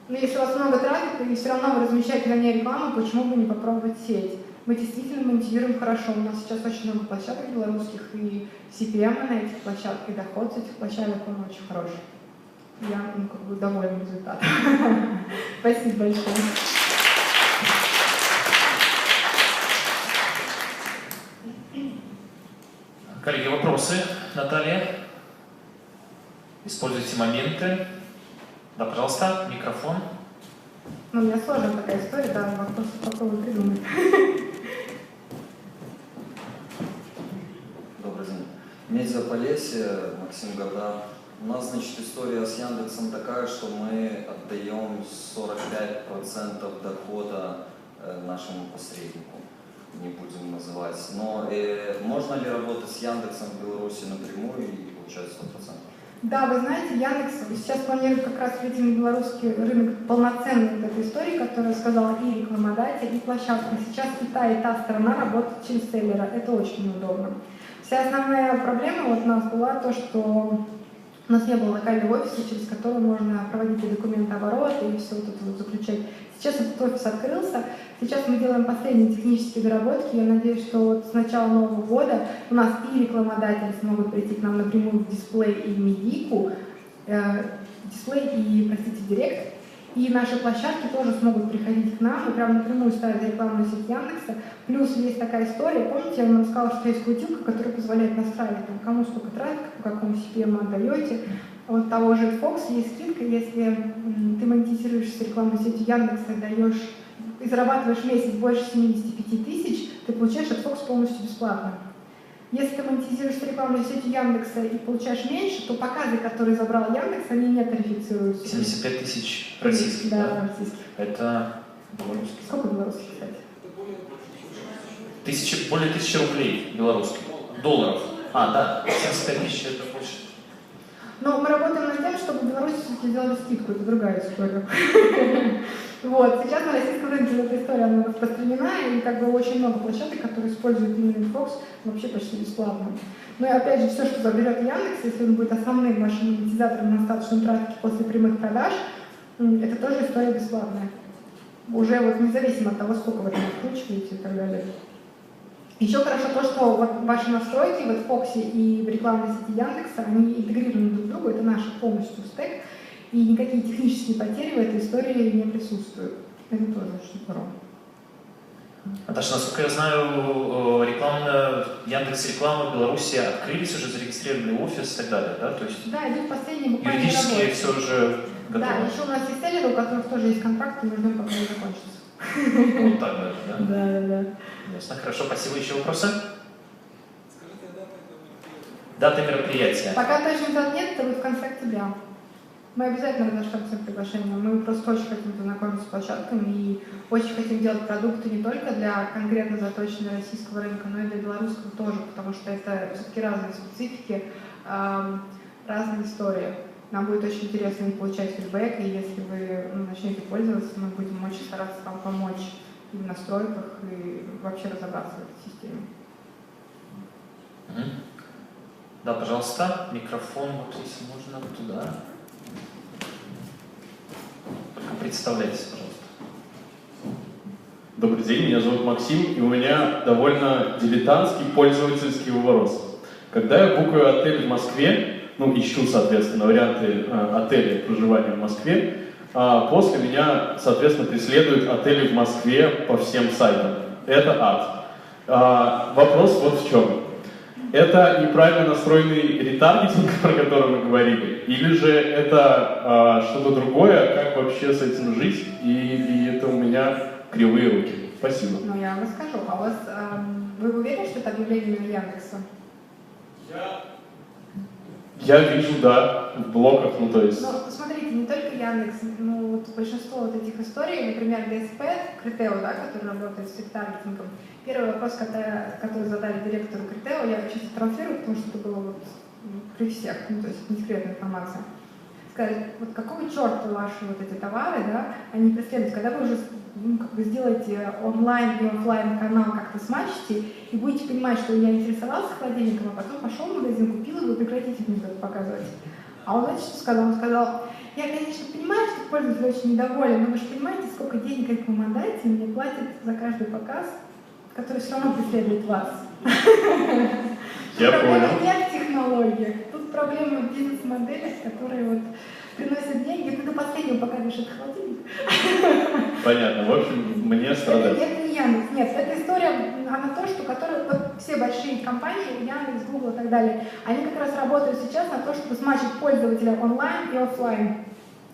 если у вас много трафика и все равно вы размещаете на ней рекламу, почему бы не попробовать сеть? Мы действительно монетизируем хорошо. У нас сейчас очень много площадок белорусских, и CPM на этих площадках, и доход с этих площадок, он очень хороший. Я довольна результатом. Спасибо большое. Коллеги, вопросы? Наталья? Используйте моменты. Да, пожалуйста, микрофон. Ну, у меня сложная такая история, да, вопросы попробую придумать. Добрый день. Медиаполесье, Максим Горда, У нас, значит, история с Яндексом такая, что мы отдаем 45% дохода нашему посреднику, не будем называть. Но можно ли работать с Яндексом в Беларуси напрямую и получать 100%? Да, вы знаете, Яндекс сейчас планирует как раз выйти на белорусский рынок полноценной вот этой истории, которую я сказала, и рекламодатель, и площадка. Сейчас и та сторона работает через селлера. Это очень неудобно. Вся основная проблема вот у нас была то, что у нас не было локального офиса, через который можно проводить и документооборот, и все вот это вот заключать. Сейчас этот офис открылся, сейчас мы делаем последние технические доработки. Я надеюсь, что вот с начала Нового года у нас и рекламодатели смогут прийти к нам напрямую в дисплей и в медийку, дисплей и, простите, в директ. И наши площадки тоже смогут приходить к нам и прямо напрямую ставить рекламную сеть Яндекса. Плюс есть такая история, помните, я вам сказала, что есть крутилка, которая позволяет настраивать, там, кому сколько трафика, по какому CPM отдаете. Вот того же Fox есть скидка, если ты монетизируешь с рекламной сетью Яндекса, даешь и зарабатываешь в месяц больше 75 тысяч, ты получаешь от Fox полностью бесплатно. Если ты монетизируешь с рекламной сетью Яндекса и получаешь меньше, то показы, которые забрал Яндекс, они не тарифицируются. 75 тысяч российских, да? Российских. Это белорусских. Сколько белорусских, кстати? Более 1000 рублей белорусских. Долларов. А, да, 75 тысяч это больше. Но мы работаем над тем, чтобы в Беларуси все-таки сделали скидку, это другая история. Вот, сейчас на российском рынке эта история она распространена, и как бы очень много площадок, которые используют именно Fox, вообще почти бесплатно. Но и опять же, все, что заберет Яндекс, если он будет основным вашим монетизатором на остаточном трафике после прямых продаж, это тоже история бесплатная. Уже вот независимо от того, сколько вы там откручиваете и так далее. Еще хорошо то, что вот ваши настройки в Фоксе и в рекламной сети Яндекса, они интегрированы друг к другу, это наш полностью стек, и никакие технические потери в этой истории не присутствуют. Это тоже очень здорово. Наташа, насколько я знаю, Яндекс.Реклама в Беларуси открылись уже, зарегистрировали офис и так далее, да? То есть да, идут последние буквально юридически работы. все уже готово. Да, еще у нас есть селлеры, у которых тоже есть контракты, мы ждем, пока они закончатся. Вот так даже, да? Да. Ясно, хорошо, спасибо. Еще вопросы? Дата мероприятия. Пока точно дат нет, это будет в конце октября. Мы обязательно разошлем всем приглашения. Мы просто очень хотим познакомиться с площадками и очень хотим делать продукты не только для конкретно заточенного российского рынка, но и для белорусского тоже, потому что это все-таки разные специфики, разные истории. Нам будет очень интересно и получать фидбэк, и если вы начнете пользоваться, мы будем очень стараться вам помочь и в настройках, и вообще разобраться в этой системе. Да, пожалуйста, микрофон, вот если можно, вот туда. Только представляйтесь, пожалуйста. Добрый день, меня зовут Максим, и у меня довольно дилетантский пользовательский вопрос. Когда я букаю отель в Москве, ищу, соответственно, варианты отеля проживания в Москве, после меня, соответственно, преследуют отели в Москве по всем сайтам. Это ад. Вопрос вот в чем. Это неправильно настроенный ретаргетинг, про который мы говорили, или же это что-то другое, как вообще с этим жить, или это у меня кривые руки? Спасибо. Я вам расскажу. А у вас, вы уверены, что это объявление Яндекса? Я вижу, да, в блоках, то есть... Смотрите, не только Яндекс, вот большинство вот этих историй, например, DSP, Критео, да, который работает с ретаргетингом. Первый вопрос, который задали директору Критео, я чисто транслирую, потому что это было вот при всех, то есть не секретная информация. Сказать, вот какого черта ваши вот эти товары, да, они преследуют, когда вы уже сделаете онлайн и офлайн канал, как-то смачите, и будете понимать, что я интересовался холодильником, а потом пошел в магазин, купил его, вы прекратите мне это показывать. А он, знаете, что сказал? Он сказал, я, конечно, понимаю, что пользователь очень недоволен, но вы же понимаете, сколько денег рекламодатели мне платят за каждый показ, который все равно преследует вас. Я понял. Проблема не в технологиях, тут проблема в бизнес-моделях, которые вот приносят деньги, ты до последнего показываешь этот холодильник. Понятно, в общем, мне страдать. Это не Яндекс, нет, эта история, она то, что вот все большие компании, Яндекс, Google и так далее, они как раз работают сейчас на то, чтобы смачить пользователя онлайн и офлайн.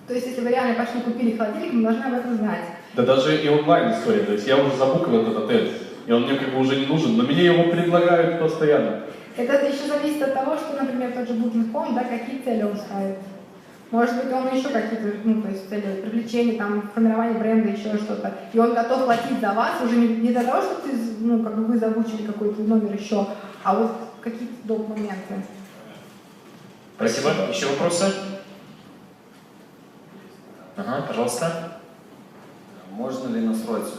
То есть, если вы реально пошли купили холодильник, мы должны об этом знать. Да даже и онлайн история, то есть я уже забукал этот отель, и он мне как бы уже не нужен, но мне его предлагают постоянно. Это еще зависит от того, что, например, тот же Booking.com, да, какие цели он ставит. Может быть, он еще какие-то, ну, то есть цели привлечения, там, формирование бренда, еще что-то. И он готов платить за вас уже не для того, чтобы ты, ну, как бы вы заучили какой-то номер еще, а вот какие-то доп. Моменты. Спасибо. Еще вопросы? Ага, пожалуйста. Можно ли настроить,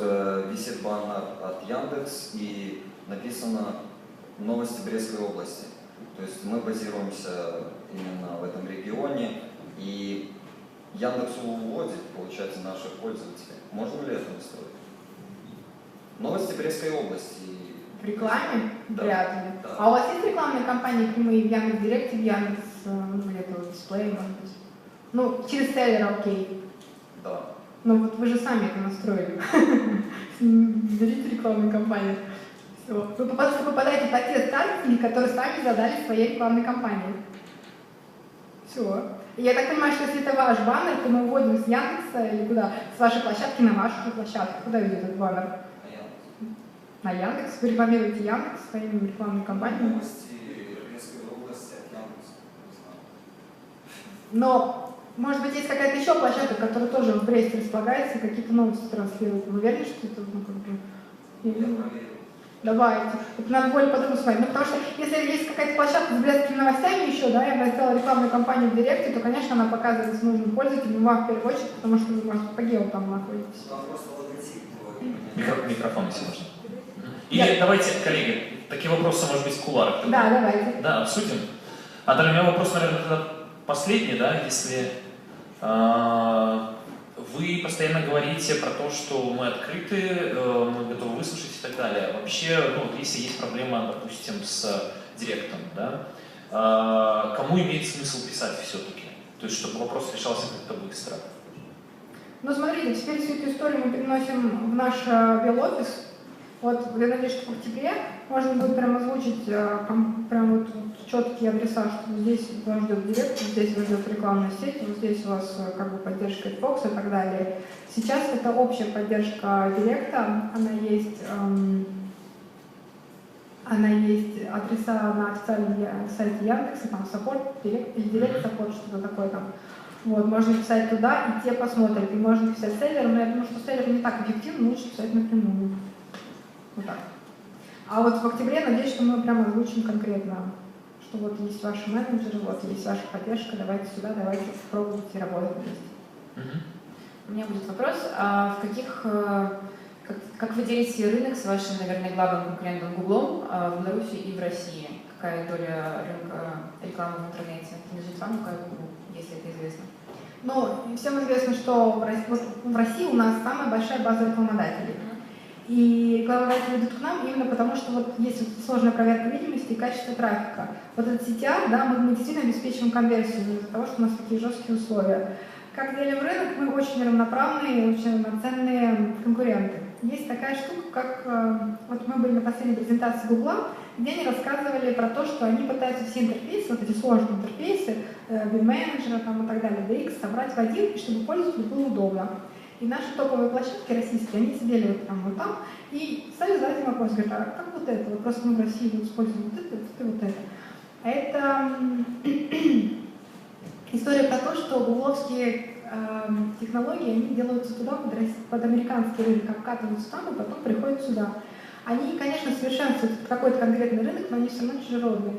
висит баннер от Яндекс и написано «Новости Брестской области». То есть мы базируемся именно в этом регионе, и Яндекс уводит, получается, наших пользователей. Можно ли это настроить? Новости Брестской области. В рекламе? Да. Вряд ли. Да. А у вас есть рекламные кампании прямые в Яндекс.Директе, в Яндекс, где-то в дисплее, может быть? Ну, через селлера, окей. Да. Но вот вы же сами это настроили. Берите рекламную кампанию. Все. Вы попадаете под те таргетинги, которые сами задали в своей рекламной кампании. Все. И я так понимаю, что если это ваш баннер, то мы уводим с Яндекса или куда? С вашей площадки на вашу площадку. Куда ведет этот баннер? На Яндекс. Вы рекламируете Яндекс своими рекламными компаниями. Новости Брестской области от Яндекса. Но, может быть, есть какая-то еще площадка, которая тоже в Бресте располагается, и какие-то новости транслирует. Вы уверены, что это, ну, как бы... Я проверил. Давайте. Это надо более подробно смотреть. Ну, потому что если есть какая-то площадка с брестскими новостями еще, да, я сделала рекламную кампанию в Директе, то, конечно, она показывается нужным пользователям, вам в первую очередь, потому что вы, может, по гео там находитесь. Там просто логотип твой. Микрофон, если можно. Или давайте, коллеги, такие вопросы, может быть, в кулуарах. Да, давайте. Да, обсудим. Наталья, у меня вопрос, наверное, тогда последний, да, если вы постоянно говорите про то, что мы открыты, мы готовы выслушать и так далее. Вообще, ну, вот если есть проблема, допустим, с директом, да, кому имеет смысл писать все-таки? То есть, чтобы вопрос решался как-то быстро. Ну, смотрите, теперь всю эту историю мы переносим в наш белофис. Вот, я надеюсь, что в октябре можно будет прям озвучить прям вот четкие адреса, что здесь вас ждет директ, здесь вас ждет рекламная сеть, вот здесь у вас как бы поддержка Fox и так далее. Сейчас это общая поддержка директа, она есть адреса на официальном сайте Яндекса, там саппорт, директ или директ саппорт, что-то такое там. Вот, можно писать туда, и те посмотрят. И можно писать селлеру, но я думаю, что селлер не так эффективно, лучше писать напрямую. Вот так. А вот в октябре, надеюсь, что мы прямо озвучим конкретно, что вот есть ваши менеджеры, вот есть ваша поддержка, давайте сюда, давайте пробуйте работать вместе. У меня будет вопрос, а в каких, как вы делите рынок с вашим, наверное, главным конкурентом Гуглом в Беларуси и в России? Какая доля рынка рекламы в интернете принадлежит вам, какая Гуглу, если это известно? Ну, всем известно, что в России у нас самая большая база рекламодателей. И рекламодатели идут к нам именно потому, что вот есть вот сложная проверка видимости и качества трафика. Вот этот CTR, да, мы действительно обеспечиваем конверсию из-за того, что у нас такие жесткие условия. Как делим рынок, мы очень равноправные, очень равноценные конкуренты. Есть такая штука, как вот мы были на последней презентации Гугла, где они рассказывали про то, что они пытаются все интерфейсы, вот эти сложные интерфейсы, BIM-менеджера там и так далее, DX, собрать в один, и чтобы пользователю было удобно. И наши топовые площадки российские, они сидели вот там и стали задать им вопрос, говорят, а как вот это? Вот просто мы в России используем вот это и вот это. А это история про то, что гугловские технологии, они делаются туда, под американский рынок, обкатываются там, и потом приходят сюда. Они, конечно, совершенствуют какой-то конкретный рынок, но они все равно чужеродные.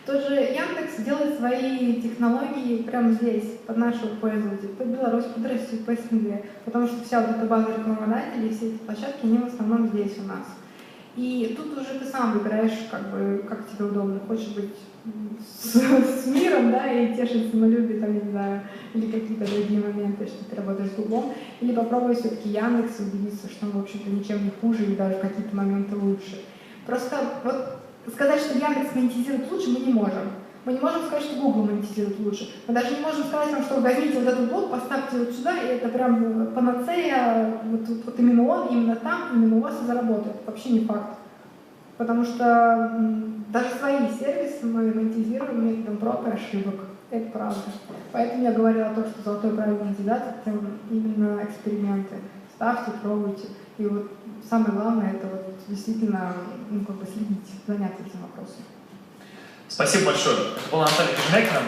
Тот же Яндекс делает свои технологии прямо здесь, под нашего пользователя, под Беларусь, под Россию, по СНГ, потому что вся вот эта база рекламодателей, все эти площадки, они в основном здесь у нас. И тут уже ты сам выбираешь, как тебе удобно. Хочешь быть с миром, да, и тешить самолюбие, там, я не знаю, или какие-то другие моменты, что ты работаешь с Гуглом, или попробовать все-таки Яндекс и убедиться, что он, в общем-то, ничем не хуже или даже в какие-то моменты лучше. Просто вот сказать, что Яндекс монетизирует лучше, мы не можем. Мы не можем сказать, что Google монетизирует лучше. Мы даже не можем сказать вам, что возьмите вот этот блок, поставьте вот сюда, и это прям панацея, вот именно он, именно там, именно у вас и заработает. Вообще не факт. Потому что даже свои сервисы мы монетизируем методом проб и ошибок. Это правда. Поэтому я говорила о том, что золотое правило монетизации — это именно эксперименты. Ставьте, пробуйте. И вот самое главное — это вот действительно следить, заняться этим вопросом. Спасибо большое. Это была Наталья Кожемякина.